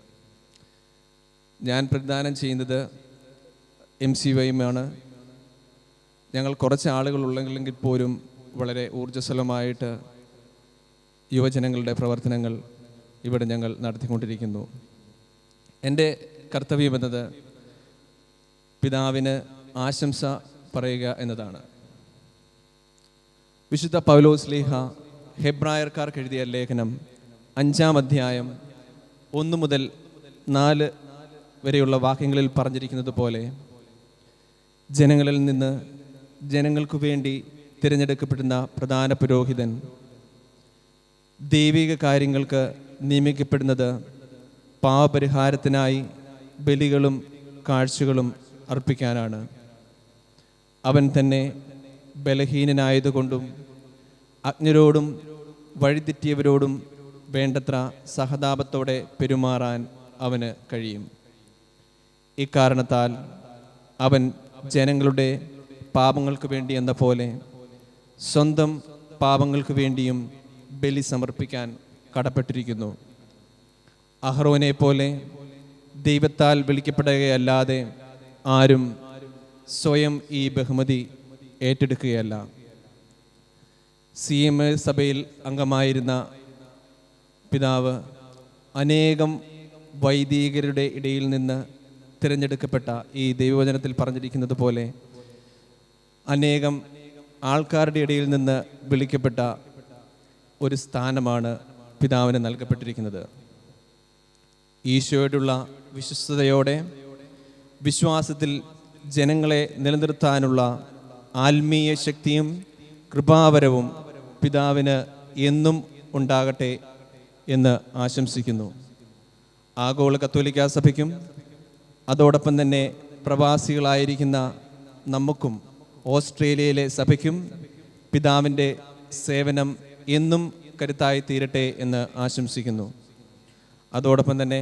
ഞാൻ പ്രതിദാനം ചെയ്യുന്നത് MCYമാണ്. ഞങ്ങൾ കുറച്ച് ആളുകളുള്ളെങ്കിൽ പോലും വളരെ ഊർജ്ജസ്വലമായിട്ട് യുവജനങ്ങളുടെ പ്രവർത്തനങ്ങൾ ഇവിടെ ഞങ്ങൾ നടത്തിക്കൊണ്ടിരിക്കുന്നു. എൻ്റെ കർത്തവ്യമെന്നത് പിതാവിന് ആശംസ പറയുക എന്നതാണ്. വിശുദ്ധ പൗലോസ് ശ്ലീഹ ഹെബ്രായർക്കാർക്ക് എഴുതിയ ലേഖനം 5-ാം അധ്യായം 1 മുതൽ 4 വരെയുള്ള വാക്യങ്ങളിൽ പറഞ്ഞിരിക്കുന്നത് പോലെ, ജനങ്ങളിൽ നിന്ന് ജനങ്ങൾക്കു വേണ്ടി തിരഞ്ഞെടുക്കപ്പെടുന്ന പ്രധാന പുരോഹിതൻ ദൈവിക കാര്യങ്ങൾക്ക് നിയമിക്കപ്പെടുന്നത് പാപപരിഹാരത്തിനായി ബലികളും കാഴ്ചകളും അർപ്പിക്കാനാണ്. അവൻ തന്നെ ബലഹീനനായതുകൊണ്ടും അജ്ഞരോടും വഴിതെറ്റിയവരോടും വേണ്ടത്ര സഹതാപത്തോടെ പെരുമാറാൻ അവന് കഴിയും. ഇക്കാരണത്താൽ അവൻ ജനങ്ങളുടെ പാപങ്ങൾക്ക് വേണ്ടി എന്ന പോലെ സ്വന്തം പാപങ്ങൾക്ക് വേണ്ടിയും ബലി സമർപ്പിക്കാൻ കടപ്പെട്ടിരിക്കുന്നു. അഹ്റോനെ പോലെ ദൈവത്താൽ വിളിക്കപ്പെടുകയല്ലാതെ ആരും സ്വയം ഈ ബഹുമതി ഏറ്റെടുക്കുകയല്ല. CMA സഭയിൽ അംഗമായിരുന്ന പിതാവ് അനേകം വൈദികരുടെ ഇടയിൽ നിന്ന് തിരഞ്ഞെടുക്കപ്പെട്ട, ഈ ദൈവവചനത്തിൽ പറഞ്ഞിരിക്കുന്നത് പോലെ അനേകം ആൾക്കാരുടെ ഇടയിൽ നിന്ന് വിളിക്കപ്പെട്ട ഒരു സ്ഥാനമാണ് പിതാവിന് നൽകപ്പെട്ടിരിക്കുന്നത്. ഈശോയോടുള്ള വിശ്വസ്തയോടെ വിശ്വാസത്തിൽ ജനങ്ങളെ നിലനിർത്താനുള്ള ആത്മീയ ശക്തിയും കൃപാവരവും പിതാവിന് എന്നും ഉണ്ടാകട്ടെ എന്ന് ആശംസിക്കുന്നു. ആഗോള കത്തോലിക്കാ സഭയ്ക്കും അതോടൊപ്പം തന്നെ പ്രവാസികളായിരിക്കുന്ന നമുക്കും ഓസ്ട്രേലിയയിലെ സഭയ്ക്കും പിതാവിൻ്റെ സേവനം എന്നും കരുത്തായി തീരട്ടെ എന്ന് ആശംസിക്കുന്നു. അതോടൊപ്പം തന്നെ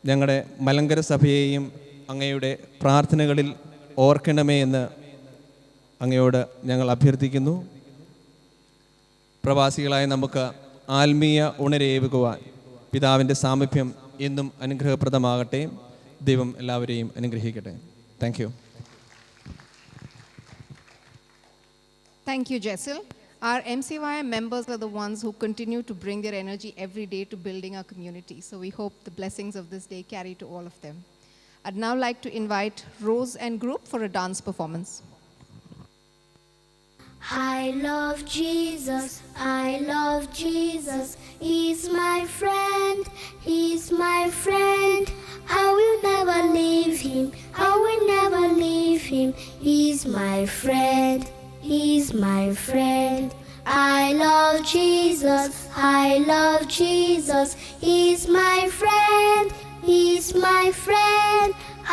ഞങ്ങളുടെ മലങ്കര സഭയെയും അങ്ങയുടെ പ്രാർത്ഥനകളിൽ ഓർക്കണമേ എന്ന് അങ്ങയോട് ഞങ്ങൾ അഭ്യർത്ഥിക്കുന്നു. പ്രവാസികളായ നമുക്ക് ആത്മീയ ഉണരേകുവാൻ പിതാവിൻ്റെ സാമീപ്യം എന്നും അനുഗ്രഹപ്രദമാകട്ടെ. ദൈവം എല്ലാവരെയും അനുഗ്രഹിക്കട്ടെ. Thank you. Thank you, Jessel. Our MCYM members are the ones who continue to bring their energy every day to building our community. So we hope the blessings of this day carry to all of them. I'd now like to invite Rose and group for a dance performance. I love Jesus, I love Jesus, He's my friend, He's my friend. I will never leave Him, I will never leave Him, He's my friend, He's my friend. I love Jesus, I love Jesus, He's my friend, He's my friend.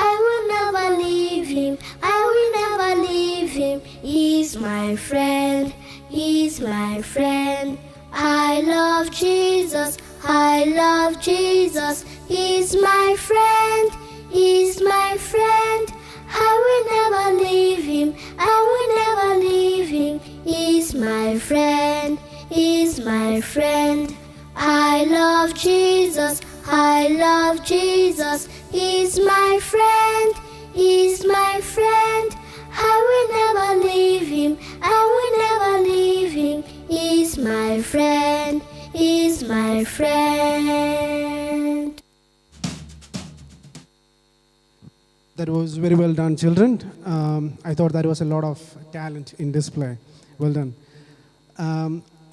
I will never leave Him, I will never leave Him, He's my friend, He's my friend. I love Jesus, I love Jesus, He's my friend, He's my friend. I will never leave Him, I will never leave Him, He's my friend, He's my friend. I love Jesus, I love Jesus, He's my friend, He's my friend. I will never leave Him, I will never leave Him, He's my friend, He's my friend. That was very well done, children. I thought that was a lot of talent in display. Well done.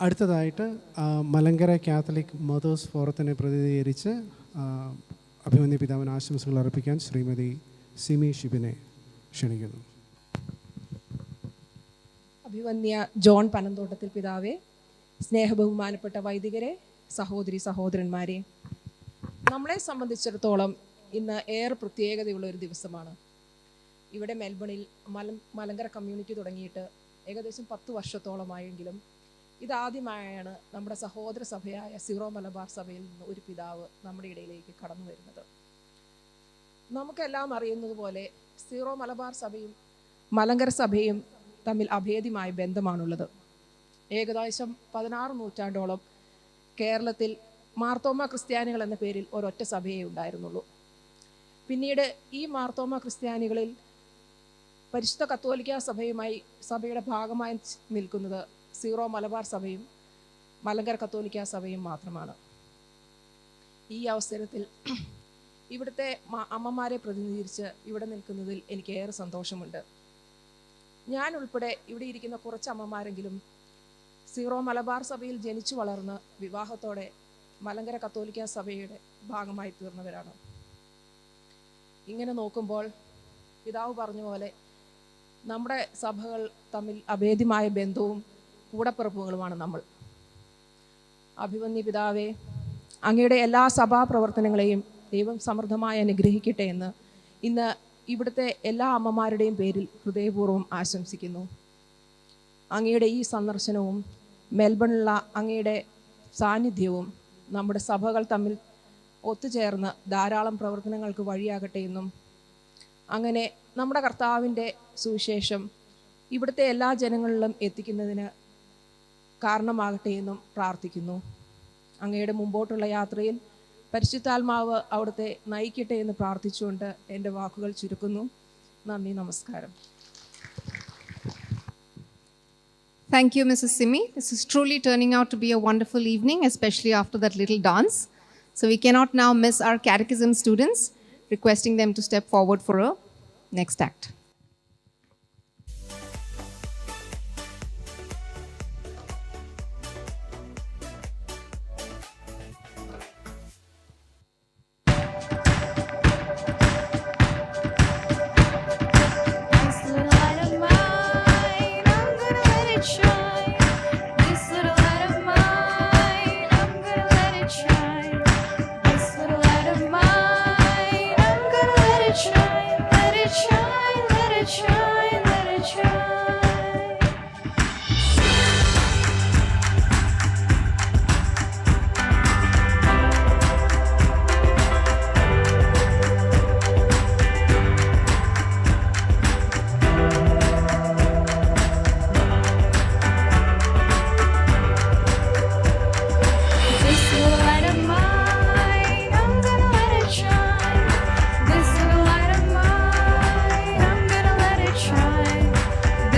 അടുത്തതായിട്ട് മലങ്കര കാത്തലിക് മദേഴ്സ് ഫോറത്തിനെ പ്രതിനിധീകരിച്ച് അഭിമന്യ പിതാവിന് ആശംസകൾ അർപ്പിക്കാൻ ശ്രീമതി സിമി ഷിബിനെ ക്ഷണിക്കുന്നു. അഭിമന്യ ജോൺ പനന്തോട്ടത്തിൽ പിതാവേ, സ്നേഹബഹുമാനപ്പെട്ട വൈദികരെ, സഹോദരി സഹോദരന്മാരെ, നമ്മളെ സംബന്ധിച്ചിടത്തോളം ഇന്ന് ഏറെ പ്രത്യേകതയുള്ള ഒരു ദിവസമാണ്. ഇവിടെ മെൽബണിൽ മലങ്കര കമ്മ്യൂണിറ്റി തുടങ്ങിയിട്ട് ഏകദേശം 10 വർഷത്തോളമായെങ്കിലും ഇതാദ്യമായാണ് നമ്മുടെ സഹോദര സഭയായ സീറോ മലബാർ സഭയിൽ നിന്ന് ഒരു പിതാവ് നമ്മുടെ ഇടയിലേക്ക് കടന്നു വരുന്നത്. നമുക്കെല്ലാം അറിയുന്നത് പോലെ സീറോ മലബാർ സഭയും മലങ്കര സഭയും തമ്മിൽ അഭേദ്യമായ ബന്ധമാണുള്ളത്. ഏകദേശം 16 നൂറ്റാണ്ടോളം കേരളത്തിൽ മാർത്തോമ ക്രിസ്ത്യാനികൾ എന്ന പേരിൽ ഒരൊറ്റ സഭയേ ഉണ്ടായിരുന്നുള്ളൂ. പിന്നീട് ഈ മാർത്തോമ ക്രിസ്ത്യാനികളിൽ പരിശുദ്ധ കത്തോലിക്ക സഭയുടെ ഭാഗമായി നിൽക്കുന്നത് സീറോ മലബാർ സഭയും മലങ്കര കത്തോലിക്ക സഭയും മാത്രമാണ്. ഈ അവസരത്തിൽ ഇവിടുത്തെ അമ്മമാരെ പ്രതിനിധീകരിച്ച് ഇവിടെ നിൽക്കുന്നതിൽ എനിക്ക് ഏറെ സന്തോഷമുണ്ട്. ഞാൻ ഉൾപ്പെടെ ഇവിടെ ഇരിക്കുന്ന കുറച്ച് അമ്മമാരെങ്കിലും സീറോ മലബാർ സഭയിൽ ജനിച്ചു വളർന്ന് വിവാഹത്തോടെ മലങ്കര കത്തോലിക്ക സഭയുടെ ഭാഗമായി തീർന്നവരാണ്. ഇങ്ങനെ നോക്കുമ്പോൾ പിതാവ് പറഞ്ഞ പോലെ നമ്മുടെ സഭകൾ തമ്മിൽ അഭേദ്യമായ ബന്ധവും കൂടപ്പിറപ്പുകളുമാണ് നമ്മൾ. അഭിമന്യ പിതാവേ, അങ്ങയുടെ എല്ലാ സഭാ പ്രവർത്തനങ്ങളെയും ദൈവം സമൃദ്ധമായി അനുഗ്രഹിക്കട്ടെ എന്ന് ഇന്ന് ഇവിടുത്തെ എല്ലാ അമ്മമാരുടെയും പേരിൽ ഹൃദയപൂർവ്വം ആശംസിക്കുന്നു. അങ്ങയുടെ ഈ സന്ദർശനവും മെൽബണിലുള്ള അങ്ങയുടെ സാന്നിധ്യവും നമ്മുടെ സഭകൾ തമ്മിൽ ഒത്തുചേർന്ന് ധാരാളം പ്രവർത്തനങ്ങൾക്ക് വഴിയാകട്ടെ എന്നും അങ്ങനെ നമ്മുടെ കർത്താവിൻ്റെ സുവിശേഷം ഇവിടുത്തെ എല്ലാ ജനങ്ങളിലും എത്തിക്കുന്നതിന് കാരണമാകട്ടെ എന്നും പ്രാർത്ഥിക്കുന്നു. അങ്ങയുടെ മുമ്പോട്ടുള്ള യാത്രയിൽ പരിശുദ്ധാത്മാവ് അവിടുത്തെ നയിക്കട്ടെ എന്ന് പ്രാർത്ഥിച്ചുകൊണ്ട് എൻ്റെ വാക്കുകൾ ചുരുക്കുന്നു. നന്ദി, നമസ്കാരം. Thank you, Mrs. Simi. This is truly turning out to be a wonderful evening, especially after that little dance. So we cannot now miss our catechism students, requesting them to step forward for a next act. Shine, let it shine.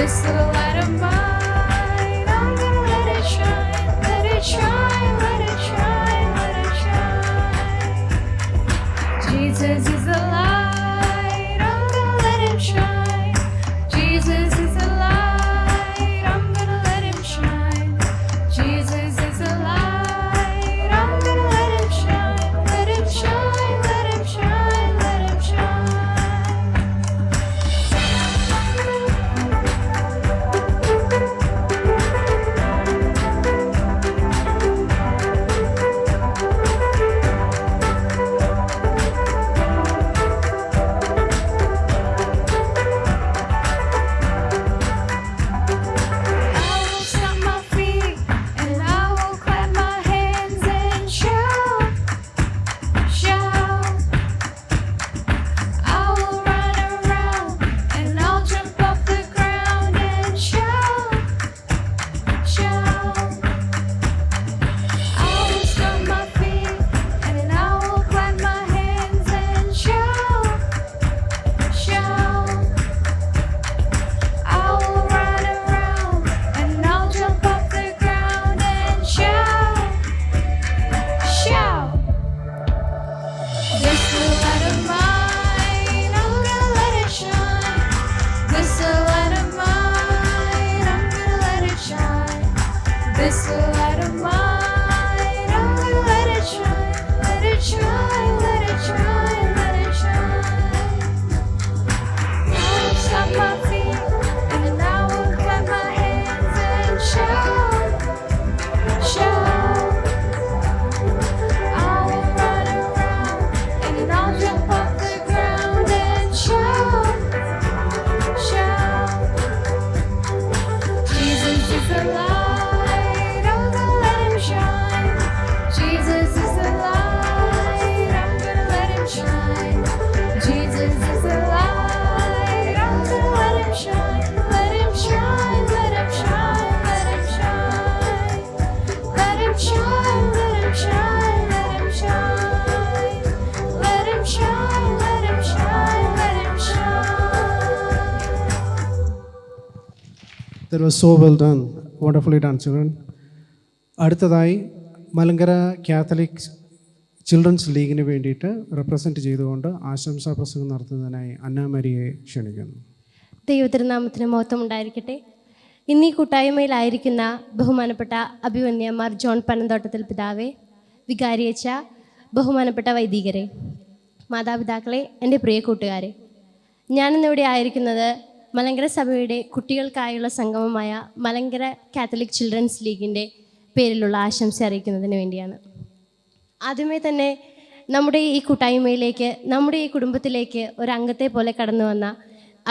This little light of mine, I'm gonna let it shine, let it shine, let it shine, let it shine. Jesus is the light, I'm gonna let him shine. Jesus is the light, I'm gonna let him shine. Jesus is the light, I'm gonna let him shine, let him shine, let him shine, let him shine. I will stomp my feet and I will clap my hands and shout, shout. I will run around and I'll jump off the ground and shout, shout. I will stomp my feet and I will clap my hands and shout, shout. I will run around and I'll jump off the ground and shout, shout. This little light of mine, I'm gonna let it shine. This little light of mine, I'm gonna let it shine. This little light of mine, I'm gonna let it shine, let it shine, let it shine, let it shine. I will stomp my feet and I will clap my hands and shout, shout. I will run around and I'll jump off the ground and shout, shout. Jesus is the light, I'm gonna let him shine. Jesus is the light, I'm gonna let him shine. Jesus is the light, I'm gonna let him shine, let him shine, let him shine, let him shine. Let him shine, let him shine, let him shine. Let him shine, let him shine, let him shine. That was so well done. Wonderfully done, children. അടുത്തതായി മലങ്കര കാത്തലിക് ചിൽഡ്രൻസ് ലീഗിന് വേണ്ടിയിട്ട് റെപ്രസെൻറ്റ് ചെയ്തുകൊണ്ട് ആശംസാ പ്രസംഗം നടത്തുന്നതിനായി അന്ന മരിയെ ക്ഷണിക്കുന്നു. ദൈവതിരുനാമത്തിന് മഹത്വം ഉണ്ടായിരിക്കട്ടെ. ഇന്നീ കൂട്ടായ്മയിലായിരിക്കുന്ന ബഹുമാനപ്പെട്ട അഭിവന്യമാർ ജോൺ പനന്തോട്ടത്തിൽ പിതാവേ, വികാരിയച്ച, ബഹുമാനപ്പെട്ട വൈദികരെ, മാതാപിതാക്കളെ, എൻ്റെ പ്രിയ കൂട്ടുകാരെ, ഞാനിന്നിവിടെ ആയിരിക്കുന്നത് മലങ്കര സഭയുടെ കുട്ടികൾക്കായുള്ള സംഗമമായ മലങ്കര കാത്തലിക് ചിൽഡ്രൻസ് ലീഗിൻ്റെ പേരിലുള്ള ആശംസ അറിയിക്കുന്നതിന് വേണ്ടിയാണ്. ആദ്യമേ തന്നെ നമ്മുടെ ഈ കൂട്ടായ്മയിലേക്ക്, നമ്മുടെ ഈ കുടുംബത്തിലേക്ക് ഒരു അംഗത്തെ പോലെ കടന്നു വന്ന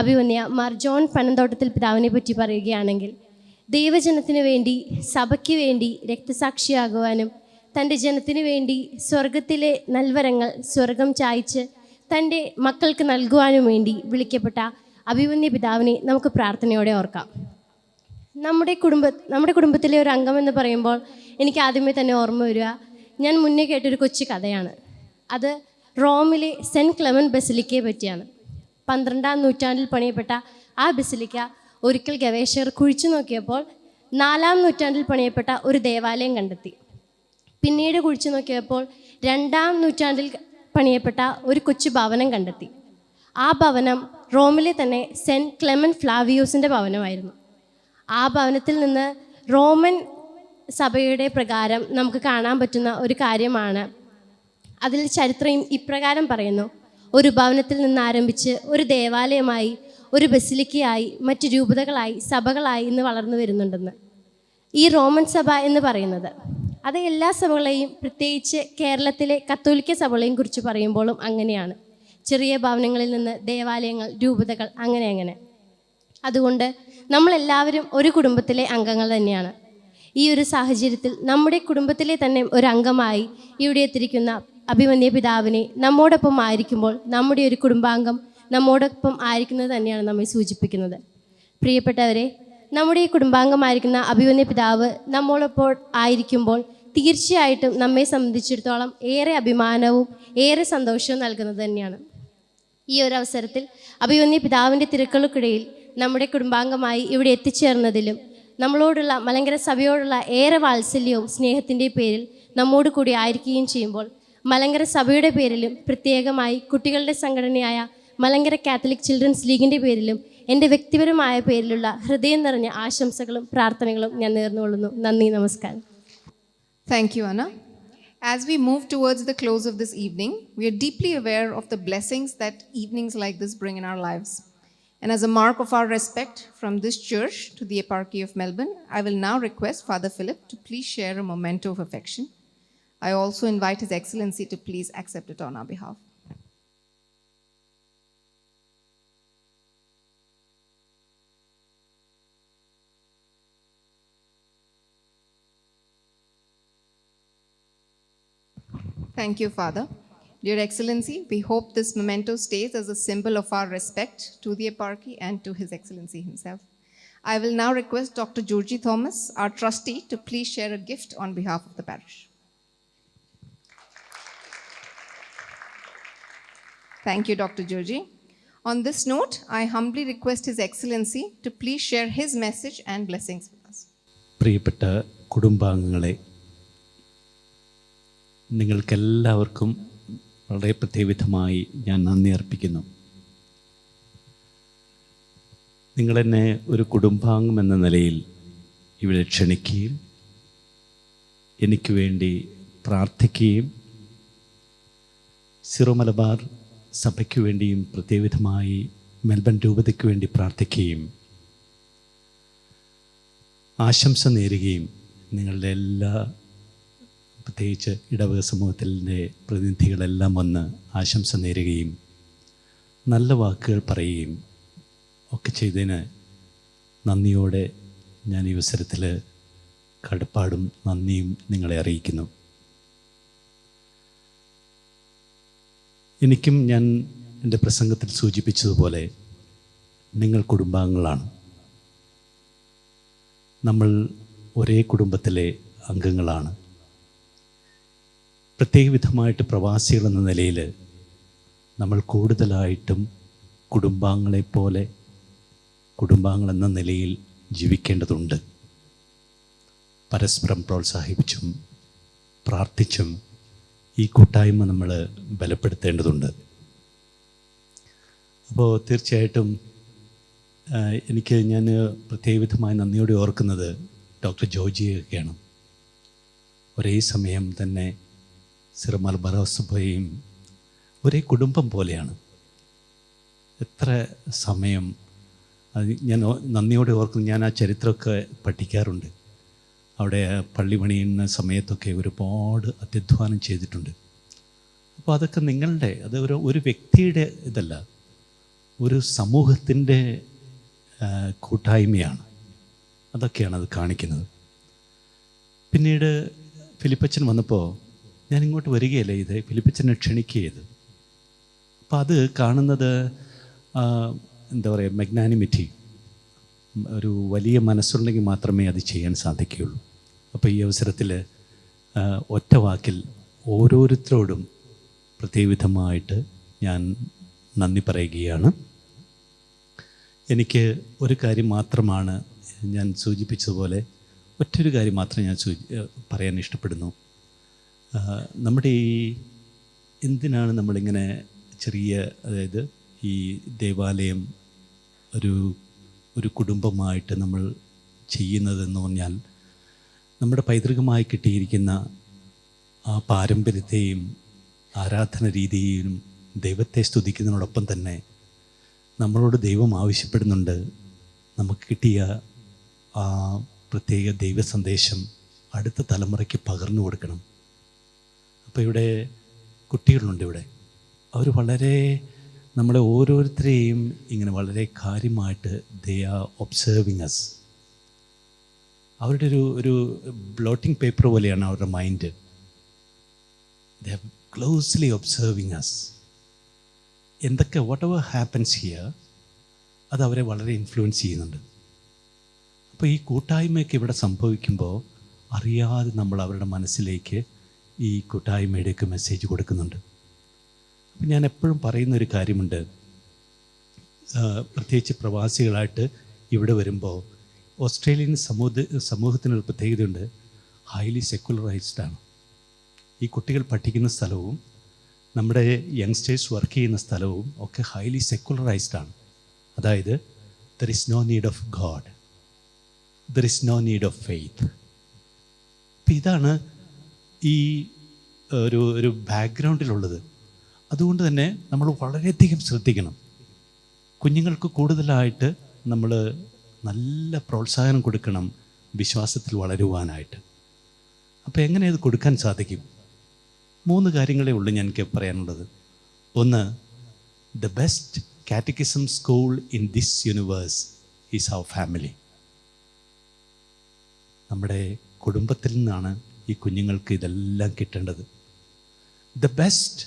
അഭിവന്യ മാർ ജോൺ പനന്തോട്ടത്തിൽ പിതാവിനെ പറ്റി പറയുകയാണെങ്കിൽ, ദൈവജനത്തിനു വേണ്ടി, സഭയ്ക്ക് വേണ്ടി രക്തസാക്ഷിയാകുവാനും തൻ്റെ ജനത്തിനു വേണ്ടി സ്വർഗത്തിലെ നൽവരങ്ങൾ സ്വർഗം ചായ്ച്ച് തൻ്റെ മക്കൾക്ക് നൽകുവാനും വേണ്ടി വിളിക്കപ്പെട്ട അഭിവന്യ പിതാവിനെ നമുക്ക് പ്രാർത്ഥനയോടെ ഓർക്കാം. നമ്മുടെ കുടുംബത്തിലെ ഒരു അംഗമെന്ന് പറയുമ്പോൾ എനിക്ക് ആദ്യമേ തന്നെ ഓർമ്മ വരിക, ഞാൻ മുന്നേ കേട്ടൊരു കൊച്ചു കഥയാണ്. അത് റോമിലെ സെൻറ്റ് ക്ലെമൻ ബസിലിക്കയെ പറ്റിയാണ്. 12-ാം നൂറ്റാണ്ടിൽ പണിയപ്പെട്ട ആ ബസിലിക്ക ഒരിക്കൽ ഗവേഷകർ കുഴിച്ചു നോക്കിയപ്പോൾ 4-ാം നൂറ്റാണ്ടിൽ പണിയപ്പെട്ട ഒരു ദേവാലയം കണ്ടെത്തി. പിന്നീട് കുഴിച്ചു നോക്കിയപ്പോൾ 2-ാം നൂറ്റാണ്ടിൽ പണിയപ്പെട്ട ഒരു കൊച്ചു ഭവനം കണ്ടെത്തി. ആ ഭവനം റോമിലെ തന്നെ സെൻറ്റ് ക്ലെമൻ ഫ്ലാവിയോസിൻ്റെ ഭവനമായിരുന്നു. ആ ഭവനത്തിൽ നിന്ന് റോമൻ സഭയുടെ പ്രകാരം നമുക്ക് കാണാൻ പറ്റുന്ന ഒരു കാര്യമാണ്, അതിൽ ചരിത്രം ഇപ്രകാരം പറയുന്നു: ഒരു ഭവനത്തിൽ നിന്ന് ആരംഭിച്ച് ഒരു ദേവാലയമായി, ഒരു ബസിലിക്കയായി, മറ്റ് രൂപതകളായി, സഭകളായി ഇന്ന് വളർന്നു വരുന്നുണ്ടെന്ന്. ഈ റോമൻ സഭ എന്ന് പറയുന്നത് അത് എല്ലാ സഭകളെയും, പ്രത്യേകിച്ച് കേരളത്തിലെ കത്തോലിക്ക സഭകളെയും കുറിച്ച് പറയുമ്പോഴും അങ്ങനെയാണ്. ചെറിയ ഭവനങ്ങളിൽ നിന്ന് ദേവാലയങ്ങൾ, രൂപതകൾ, അങ്ങനെ. അതുകൊണ്ട് നമ്മളെല്ലാവരും ഒരു കുടുംബത്തിലെ അംഗങ്ങൾ തന്നെയാണ്. ഈ ഒരു സാഹചര്യത്തിൽ നമ്മുടെ കുടുംബത്തിലെ തന്നെ ഒരു അംഗമായി ഇവിടെ എത്തിയിരിക്കുന്ന അഭിവന്യ പിതാവിനെ നമ്മോടൊപ്പം ആയിരിക്കുമ്പോൾ നമ്മുടെ ഒരു കുടുംബാംഗം നമ്മോടൊപ്പം ആയിരിക്കുന്നത് തന്നെയാണ് നമ്മെ സൂചിപ്പിക്കുന്നത്. പ്രിയപ്പെട്ടവരെ, നമ്മുടെ ഈ കുടുംബാംഗമായിരിക്കുന്ന അഭിവന്യ പിതാവ് നമ്മോടൊപ്പം ആയിരിക്കുമ്പോൾ തീർച്ചയായിട്ടും നമ്മെ സംബന്ധിച്ചിടത്തോളം ഏറെ അഭിമാനവും ഏറെ സന്തോഷവും നൽകുന്നത് തന്നെയാണ്. ഈ ഒരു അവസരത്തിൽ അഭിവന്യ പിതാവിൻ്റെ തിരക്കുകൾക്കിടയിൽ നമ്മുടെ കുടുംബാംഗമായി ഇവിടെ എത്തിച്ചേർന്നതിലും നമ്മളോടുള്ള മലങ്കര സഭയോടുള്ള ഏറെ വാത്സല്യവും സ്നേഹത്തിൻ്റെ പേരിൽ നമ്മോട് കൂടി ആയിരിക്കുകയും ചെയ്യുമ്പോൾ മലങ്കര സഭയുടെ പേരിലും പ്രത്യേകമായി കുട്ടികളുടെ സംഘടനയായ മലങ്കര കാത്തലിക് ചിൽഡ്രൻസ് ലീഗിൻ്റെ പേരിലും എൻ്റെ വ്യക്തിപരമായ പേരിലുള്ള ഹൃദയം നിറഞ്ഞ ആശംസകളും പ്രാർത്ഥനകളും ഞാൻ നേർന്നുകൊള്ളുന്നു. നന്ദി, നമസ്കാരം. Thank you, Anna. As we move towards the close of this evening, we are deeply aware of the blessings that evenings like this bring in our lives. And as a mark of our respect from this church to the Eparchy of Melbourne, I will now request Father Philip to please share a memento of affection. I also invite His Excellency to please accept it on our behalf. Thank you, Father. Dear Excellency, we hope this memento stays as a symbol of our respect to the Eparchy and to His Excellency himself. I will now request Dr. Georgie Thomas, our trustee, to please share a gift on behalf of the parish. Thank you, Dr. Georgie. On this note, I humbly request His Excellency to please share his message and blessings with us. പ്രിയപ്പെട്ട കുടുംബാംഗങ്ങളെ, നിങ്ങൾക്കെല്ലാവർക്കും വളരെ പ്രത്യേകവിധമായി ഞാൻ നന്ദി അർപ്പിക്കുന്നു. നിങ്ങളെന്നെ ഒരു കുടുംബാംഗം എന്ന നിലയിൽ ഇവിടെ ക്ഷണിക്കുകയും എനിക്ക് വേണ്ടി പ്രാർത്ഥിക്കുകയും സിറോ മലബാർ സഭയ്ക്ക് വേണ്ടിയും പ്രത്യേകവിധമായി മെൽബൺ രൂപതയ്ക്ക് വേണ്ടി പ്രാർത്ഥിക്കുകയും ആശംസ നേരുകയും നിങ്ങളുടെ എല്ലാ പ്രത്യേകിച്ച് ഇടവക സമൂഹത്തിൻ്റെ പ്രതിനിധികളെല്ലാം വന്ന് ആശംസ നേരുകയും നല്ല വാക്കുകൾ പറയുകയും ഒക്കെ ചെയ്തതിന് നന്ദിയോടെ ഞാൻ ഈ അവസരത്തിൽ കടപ്പാടും നന്ദിയും നിങ്ങളെ അറിയിക്കുന്നു. എനിക്കും ഞാൻ എൻ്റെ പ്രസംഗത്തിൽ സൂചിപ്പിച്ചതുപോലെ നിങ്ങൾ കുടുംബാംഗങ്ങളാണ്. നമ്മൾ ഒരേ കുടുംബത്തിലെ അംഗങ്ങളാണ്. പ്രത്യേകവിധമായിട്ട് പ്രവാസികളെന്ന നിലയിൽ നമ്മൾ കൂടുതലായിട്ടും കുടുംബാംഗങ്ങളെന്ന നിലയിൽ ജീവിക്കേണ്ടതുണ്ട്. പരസ്പരം പ്രോത്സാഹിപ്പിച്ചും പ്രാർത്ഥിച്ചും ഈ കൂട്ടായ്മ നമ്മൾ ബലപ്പെടുത്തേണ്ടതുണ്ട്. അപ്പോൾ തീർച്ചയായിട്ടും ഞാൻ പ്രത്യേകവിധമായി നന്ദിയോടെ ഓർക്കുന്നത് ഡോക്ടർ ജോർജിയൊക്കെയാണ്. ഒരേ സമയം തന്നെ സിറോ മലബാർ സഭയും ഒരേ കുടുംബം പോലെയാണ്. എത്ര സമയം അത് ഞാൻ നന്ദിയോടെ ഓർക്കുന്നു. ഞാൻ ആ ചരിത്രമൊക്കെ പഠിക്കാറുണ്ട്. അവിടെ പള്ളി പണിയുന്ന സമയത്തൊക്കെ ഒരുപാട് അത്യധ്വാനം ചെയ്തിട്ടുണ്ട്. അപ്പോൾ അതൊക്കെ അത് ഒരു വ്യക്തിയുടെ ഇതല്ല, ഒരു സമൂഹത്തിൻ്റെ കൂട്ടായ്മയാണ്. അതൊക്കെയാണ് അത് കാണിക്കുന്നത്. പിന്നീട് ഫിലിപ്പച്ചൻ വന്നപ്പോൾ ഞാൻ ഇങ്ങോട്ട് വരികയല്ലേ ഫിലിപ്പച്ചനെ ക്ഷണിക്കുകയത്. അപ്പോൾ അത് കാണുന്നത് എന്താ പറയുക, മാഗ്നാനിമിറ്റി, ഒരു വലിയ മനസ്സുണ്ടെങ്കിൽ മാത്രമേ അത് ചെയ്യാൻ സാധിക്കുകയുള്ളൂ. അപ്പോൾ ഈ അവസരത്തിൽ ഒറ്റ വാക്കിൽ ഓരോരുത്തരോടും പ്രത്യേകവിധമായിട്ട് ഞാൻ നന്ദി പറയുകയാണ്. എനിക്ക് ഒരു കാര്യം മാത്രമാണ് ഞാൻ സൂചിപ്പിച്ചതുപോലെ, ഒറ്റൊരു കാര്യം മാത്രമേ ഞാൻ പറയാൻ ഇഷ്ടപ്പെടുന്നു. നമ്മുടെ എന്തിനാണ് നമ്മളിങ്ങനെ അതായത് ഈ ദേവാലയം ഒരു കുടുംബമായിട്ട് നമ്മൾ ചെയ്യുന്നതെന്ന് പറഞ്ഞാൽ, നമ്മുടെ പൈതൃകമായി കിട്ടിയിരിക്കുന്ന ആ പാരമ്പര്യത്തെയും ആരാധന രീതിയും ദൈവത്തെ സ്തുതിക്കുന്നതിനോടൊപ്പം തന്നെ നമ്മളോട് ദൈവം ആവശ്യപ്പെടുന്നുണ്ട് നമുക്ക് കിട്ടിയ ആ പ്രത്യേക ദൈവ സന്ദേശം അടുത്ത തലമുറയ്ക്ക് പകർന്നു കൊടുക്കണം. അപ്പോൾ ഇവിടെ കുട്ടികളുണ്ട്. അവർ വളരെ നമ്മളെ ഓരോരുത്തരെയും ഇങ്ങനെ വളരെ കാര്യമായിട്ട് ദേ ആർ ഒബ്സേർവിങ് അസ്. അവരുടെ ഒരു ബ്ലോട്ടിംഗ് പേപ്പർ പോലെയാണ് അവരുടെ mind. They are closely observing us. എന്തൊക്കെ വാട്ട് എവർ ഹാപ്പൻസ് ഹിയർ അത് അവരെ വളരെ ഇൻഫ്ലുവൻസ് ചെയ്യുന്നുണ്ട്. അപ്പോൾ ഈ കൂട്ടായ്മയൊക്കെ ഇവിടെ സംഭവിക്കുമ്പോൾ അറിയാതെ നമ്മൾ അവരുടെ മനസ്സിലേക്ക് ഈ കൂട്ടായ്മയുടെയൊക്കെ മെസ്സേജ് കൊടുക്കുന്നുണ്ട്. അപ്പം ഞാൻ എപ്പോഴും പറയുന്നൊരു കാര്യമുണ്ട്, പ്രത്യേകിച്ച് പ്രവാസികളായിട്ട് ഇവിടെ വരുമ്പോൾ ഓസ്ട്രേലിയൻ സമൂഹത്തിനൊരു പ്രത്യേകതയുണ്ട്. ഹൈലി സെക്കുലറൈസ്ഡാണ്. ഈ കുട്ടികൾ പഠിക്കുന്ന സ്ഥലവും നമ്മുടെ യങ്സ്റ്റേഴ്സ് വർക്ക് ചെയ്യുന്ന സ്ഥലവും ഒക്കെ ഹൈലി സെക്കുലറൈസ്ഡാണ്. അതായത് there is no need of God, there is no need of faith. അപ്പം ഇതാണ് ഈ ഒരു ബാക്ക്ഗ്രൗണ്ടിലുള്ളത്. അതുകൊണ്ട് തന്നെ നമ്മൾ വളരെയധികം ശ്രദ്ധിക്കണം. കുഞ്ഞുങ്ങൾക്ക് കൂടുതലായിട്ട് നമ്മൾ നല്ല പ്രോത്സാഹനം കൊടുക്കണം വിശ്വാസത്തിൽ വളരുവാനായിട്ട്. അപ്പോൾ എങ്ങനെ ഇത് കൊടുക്കാൻ സാധിക്കും? 3 കാര്യങ്ങളേ ഉള്ളൂ എനിക്ക് പറയാനുള്ളത്. ഒന്ന്, the best catechism school in this universe is our family. നമ്മുടെ കുടുംബത്തിൽ നിന്നാണ് ഈ കുഞ്ഞുങ്ങൾക്ക് ഇതെല്ലാം കിട്ടേണ്ടത്. The best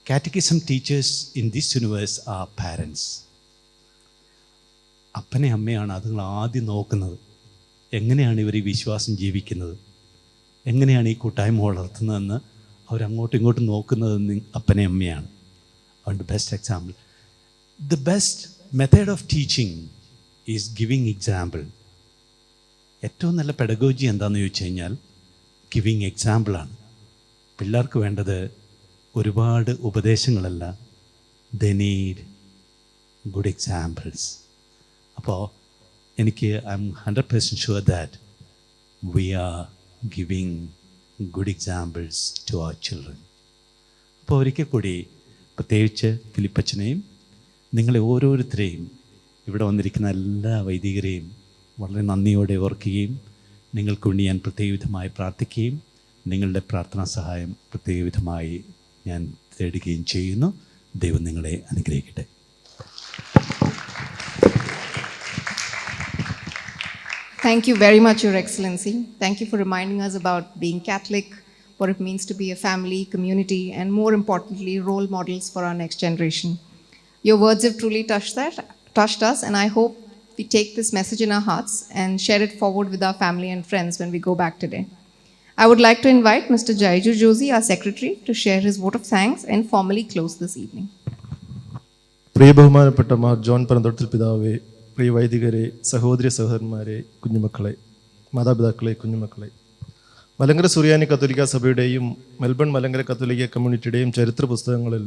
catechism teachers in this universe are parents. അപ്പനെ അമ്മയാണ് അതുങ്ങൾ ആദ്യം നോക്കുന്നത്. എങ്ങനെയാണ് ഇവർ ഈ വിശ്വാസം ജീവിക്കുന്നത്, എങ്ങനെയാണ് ഈ കൂട്ടായ്മ വളർത്തുന്നതെന്ന് അവരങ്ങോട്ടും ഇങ്ങോട്ടും നോക്കുന്നതെന്ന് അപ്പനെ അമ്മയാണ്. അതുകൊണ്ട് best example. The best method of teaching is giving example. ഏറ്റവും നല്ല പെഡഗോജി എന്താണെന്ന് ചോദിച്ചു കഴിഞ്ഞാൽ ഗിവിങ് എക്സാമ്പിളാണ്. പിള്ളേർക്ക് വേണ്ടത് ഒരുപാട് ഉപദേശങ്ങളല്ല, ദേ നീഡ് ഗുഡ് എക്സാമ്പിൾസ്. അപ്പോൾ I'm 100% sure that we are giving good examples to our children. അപ്പോൾ ഒരിക്കൽ കൂടി പ്രത്യേകിച്ച് ഫിലിപ്പച്ചനെയും നിങ്ങളെ ഓരോരുത്തരെയും ഇവിടെ വന്നിരിക്കുന്ന എല്ലാ വൈദികരെയും വളരെ നന്ദിയോടെ ഓർക്കുകയും നിങ്ങൾക്ക് വേണ്ടി ഞാൻ പ്രത്യേകവിധമായി പ്രാർത്ഥിക്കുകയും നിങ്ങളുടെ പ്രാർത്ഥനാ സഹായം പ്രത്യേകവിധമായി ഞാൻ തേടുകയും ചെയ്യുന്നു. ദൈവം നിങ്ങളെ അനുഗ്രഹിക്കട്ടെ. Thank you very much, Your Excellency. Thank you for reminding us about being Catholic, what it means to be a family, community, and more importantly, role models for our next generation. Your words have truly touched us, and I hope we take this message in our hearts and share it forward with our family and friends when we go back today. I would like to invite Mr. Jaiju Joshi, our secretary, to share his vote of thanks and formally close this evening. പ്രിയ ബഹുമാനപ്പെട്ട മാർ ജോൺ പനന്തോട്ടത്തിൽ പിതാവേ, പ്രിയ വൈദികരെ, സഹോദരി സഹോദരന്മാരെ, കുഞ്ഞുമക്കളെ, മാതാപിതാക്കളെ, കുഞ്ഞുമക്കളെ, മലങ്കര സുറിയാനി കത്തോലിക്ക സഭയുടെയും മെൽബൺ മലങ്കര കത്തോലിക്ക കമ്മ്യൂണിറ്റിയുടെയും ചരിത്ര പുസ്തകങ്ങളിൽ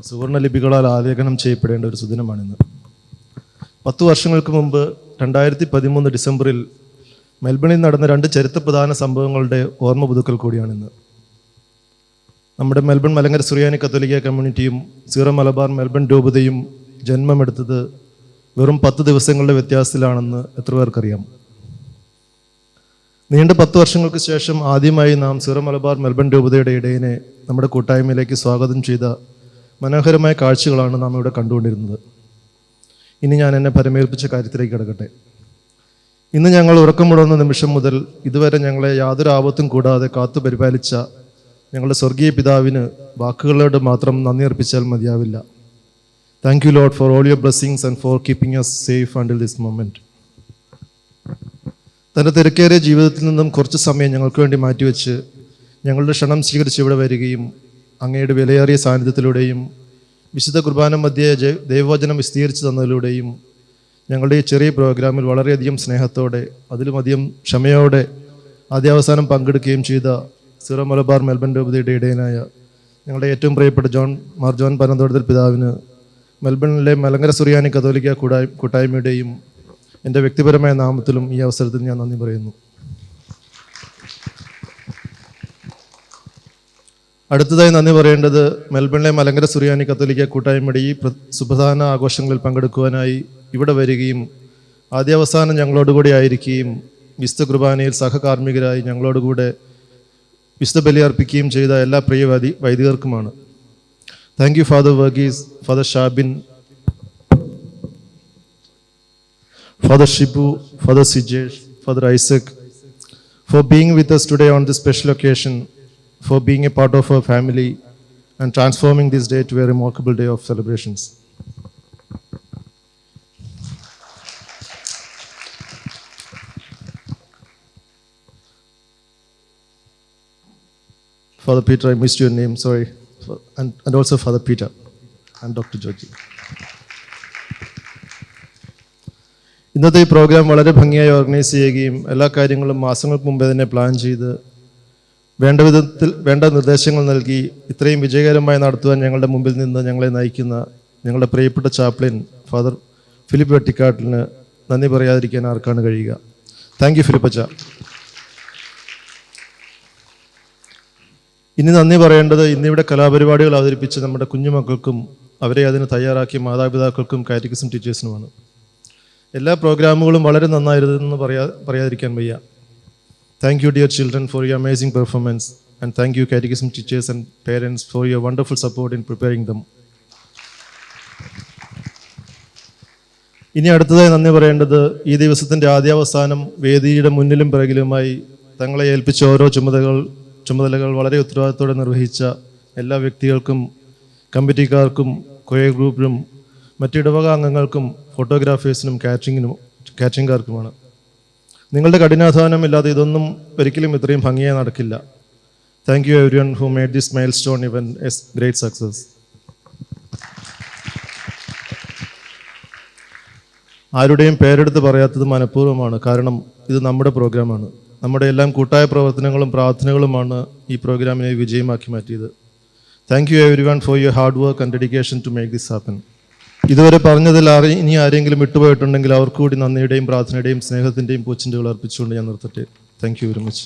സുവർണ ലിപികളാൽ ആലേഖനം ചെയ്യപ്പെടേണ്ട ഒരു സുദിനമാണിന്ന്. 10 വർഷങ്ങൾക്ക് മുമ്പ് 2013 ഡിസംബറിൽ മെൽബണിൽ നടന്ന 2 ചരിത്രപ്രധാന സംഭവങ്ങളുടെ ഓർമ്മ പുതുക്കൽ കൂടിയാണിന്ന്. നമ്മുടെ മെൽബൺ മലങ്കര സുറിയാനി കത്തോലിക്ക കമ്മ്യൂണിറ്റിയും സീറോ മലബാർ മെൽബൺ രൂപതയും ജന്മമെടുത്തത് വെറും 10 ദിവസങ്ങളുടെ വ്യത്യാസത്തിലാണെന്ന് എത്ര പേർക്കറിയാം? നീണ്ട 10 വർഷങ്ങൾക്ക് ശേഷം ആദ്യമായി നാം സീറോ മലബാർ മെൽബൺ രൂപതയുടെ ഇടയനെ നമ്മുടെ കൂട്ടായ്മയിലേക്ക് സ്വാഗതം ചെയ്ത മനോഹരമായ കാഴ്ചകളാണ് നാം ഇവിടെ കണ്ടുകൊണ്ടിരുന്നത്. ഇനി ഞാൻ എന്നെ പരമേൽപ്പിച്ച കാര്യത്തിലേക്ക് കിടക്കട്ടെ. ഇന്ന് ഞങ്ങൾ ഉറക്കമുണർന്ന നിമിഷം മുതൽ ഇതുവരെ ഞങ്ങളെ യാതൊരു ആപത്തും കൂടാതെ കാത്തു പരിപാലിച്ച ഞങ്ങളുടെ സ്വർഗീയ പിതാവിന് വാക്കുകളോട് മാത്രം നന്ദി അർപ്പിച്ചാൽ മതിയാവില്ല. Thank you Lord for all your blessings and four keeping us safe until this moment. തൻ്റെ തിരക്കേറിയ ജീവിതത്തിൽ നിന്നും കുറച്ച് സമയം ഞങ്ങൾക്ക് വേണ്ടി മാറ്റിവെച്ച് ഞങ്ങളുടെ ക്ഷണം സ്വീകരിച്ച് ഇവിടെ വരികയും അങ്ങയുടെ വിലയേറിയ സാന്നിധ്യത്തിലൂടെയും വിശുദ്ധ കുർബാന മധ്യേ ദൈവവചനം വിസ്തീരിച്ചു തന്നതിലൂടെയും ഞങ്ങളുടെ ഈ ചെറിയ പ്രോഗ്രാമിൽ വളരെയധികം സ്നേഹത്തോടെ അതിലുമധികം ക്ഷമയോടെ ആദ്യാവസാനം പങ്കെടുക്കുകയും ചെയ്ത സീറോ മലബാർ മെൽബൺ രൂപതയുടെ ഇടയനായ ഞങ്ങളുടെ ഏറ്റവും പ്രിയപ്പെട്ട മാർ ജോൺ പനന്തോട്ടത്തിൽ പിതാവിന് മെൽബണിലെ മലങ്കര സുറിയാനി കത്തോലിക്ക കൂട്ടായ്മയുടെയും എൻ്റെ വ്യക്തിപരമായ നാമത്തിലും ഈ അവസരത്തിൽ ഞാൻ നന്ദി പറയുന്നു. അടുത്തതായി നന്ദി പറയേണ്ടത് മെൽബണിലെ മലങ്കര സുറിയാനി കത്തോലിക്ക കൂട്ടായ്മയുടെ ഈ സുപ്രധാന ആഘോഷങ്ങളിൽ പങ്കെടുക്കുവാനായി ഇവിടെ വരികയും ആദ്യാവസാനം ഞങ്ങളോടുകൂടി ആയിരിക്കുകയും വിശുദ്ധ കുർബാനയിൽ സഹകാർമ്മികരായി ഞങ്ങളോടുകൂടെ വിശുദ്ധ ബലി അർപ്പിക്കുകയും ചെയ്ത എല്ലാ പ്രിയ വൈദികർക്കുമാണ്. Thank you father Varghese, father Shabin, father Shibu, father Sijesh, father Isaac for being with us today on this special occasion, for being a part of our family and transforming this day to a remarkable day of celebrations. Father Peter, I missed your name, sorry. And also Father Peter and Dr. Georgie. ഇന്നത്തെ ഈ പ്രോഗ്രാം വളരെ ഭംഗിയായി ഓർഗനൈസ് ചെയ്യുകയും എല്ലാ കാര്യങ്ങളും മാസങ്ങൾക്ക് മുമ്പേ തന്നെ പ്ലാൻ ചെയ്ത് വേണ്ട വിധത്തിൽ വേണ്ട നിർദ്ദേശങ്ങൾ നൽകി ഇത്രയും വിജയകരമായി നടത്തുവാൻ ഞങ്ങളുടെ മുമ്പിൽ നിന്ന് ഞങ്ങളെ നയിക്കുന്ന ഞങ്ങളുടെ പ്രിയപ്പെട്ട ചാപ്ലിൻ ഫാദർ ഫിലിപ്പ് വെട്ടിക്കാട്ടിലിന് നന്ദി പറയാതിരിക്കാൻ ആർക്കാണ് കഴിയുക. താങ്ക് യു ഫിലിപ്പച്ച. ഇനി നന്ദി പറയേണ്ടത് ഇന്നിവിടെ കലാപരിപാടികൾ അവതരിപ്പിച്ച നമ്മുടെ കുഞ്ഞുമക്കൾക്കും അവരെ അതിന് തയ്യാറാക്കിയ മാതാപിതാക്കൾക്കും കാറ്റഗിസം ടീച്ചേഴ്സിനുമാണ്. എല്ലാ പ്രോഗ്രാമുകളും വളരെ നന്നായിരുന്നെന്ന് പറയാതിരിക്കാൻ വയ്യ. Thank you, dear children, for your amazing performance, and thank you, catechism teachers and parents, for your wonderful support in preparing them. ഇനി അടുത്തതായി നന്ദി പറയേണ്ടത് ഈ ദിവസത്തിൻ്റെ ആദ്യാവസാനം വേദിയുടെ മുന്നിലും പിറകിലുമായി തങ്ങളെ ഏൽപ്പിച്ച ഓരോ ചുമതലകൾ വളരെ ഉത്തരവാദിത്തോടെ നിർവഹിച്ച എല്ലാ വ്യക്തികൾക്കും, കമ്മിറ്റിക്കാർക്കും, കൊയർ ഗ്രൂപ്പിനും, മറ്റിടവക അംഗങ്ങൾക്കും, ഫോട്ടോഗ്രാഫേഴ്സിനും, കാറ്ററിംഗുകാർക്കുമാണ്. നിങ്ങളുടെ കഠിനാധ്വാനമില്ലാതെ ഇതൊന്നും ഒരിക്കലും ഇത്രയും ഭംഗിയായി നടക്കില്ല. Thank you everyone who made this mile stone ഇവൻ എസ് ഗ്രേറ്റ് സക്സസ്. ആരുടെയും പേരെടുത്ത് പറയാത്തത് മനഃപൂർവ്വമാണ്. കാരണം ഇത് നമ്മുടെ പ്രോഗ്രാമാണ്. നമ്മുടെ എല്ലാം കൂട്ടായ പ്രവർത്തനങ്ങളും പ്രാർത്ഥനകളുമാണ് ഈ പ്രോഗ്രാമിനെ വിജയമാക്കി മാറ്റിയത്. Thank you everyone for your hard work and dedication to make this happen. ഇതുവരെ പറഞ്ഞതിൽ ഇനി ആരെങ്കിലും വിട്ടുപോയിട്ടുണ്ടെങ്കിൽ അവർക്ക് കൂടി നന്ദിയുടെയും പ്രാർത്ഥനയുടെയും സ്നേഹത്തിൻ്റെയും പൂച്ചെണ്ടുകൾ അർപ്പിച്ചുകൊണ്ട് ഞാൻ നിർത്തട്ടെ. Thank you very much.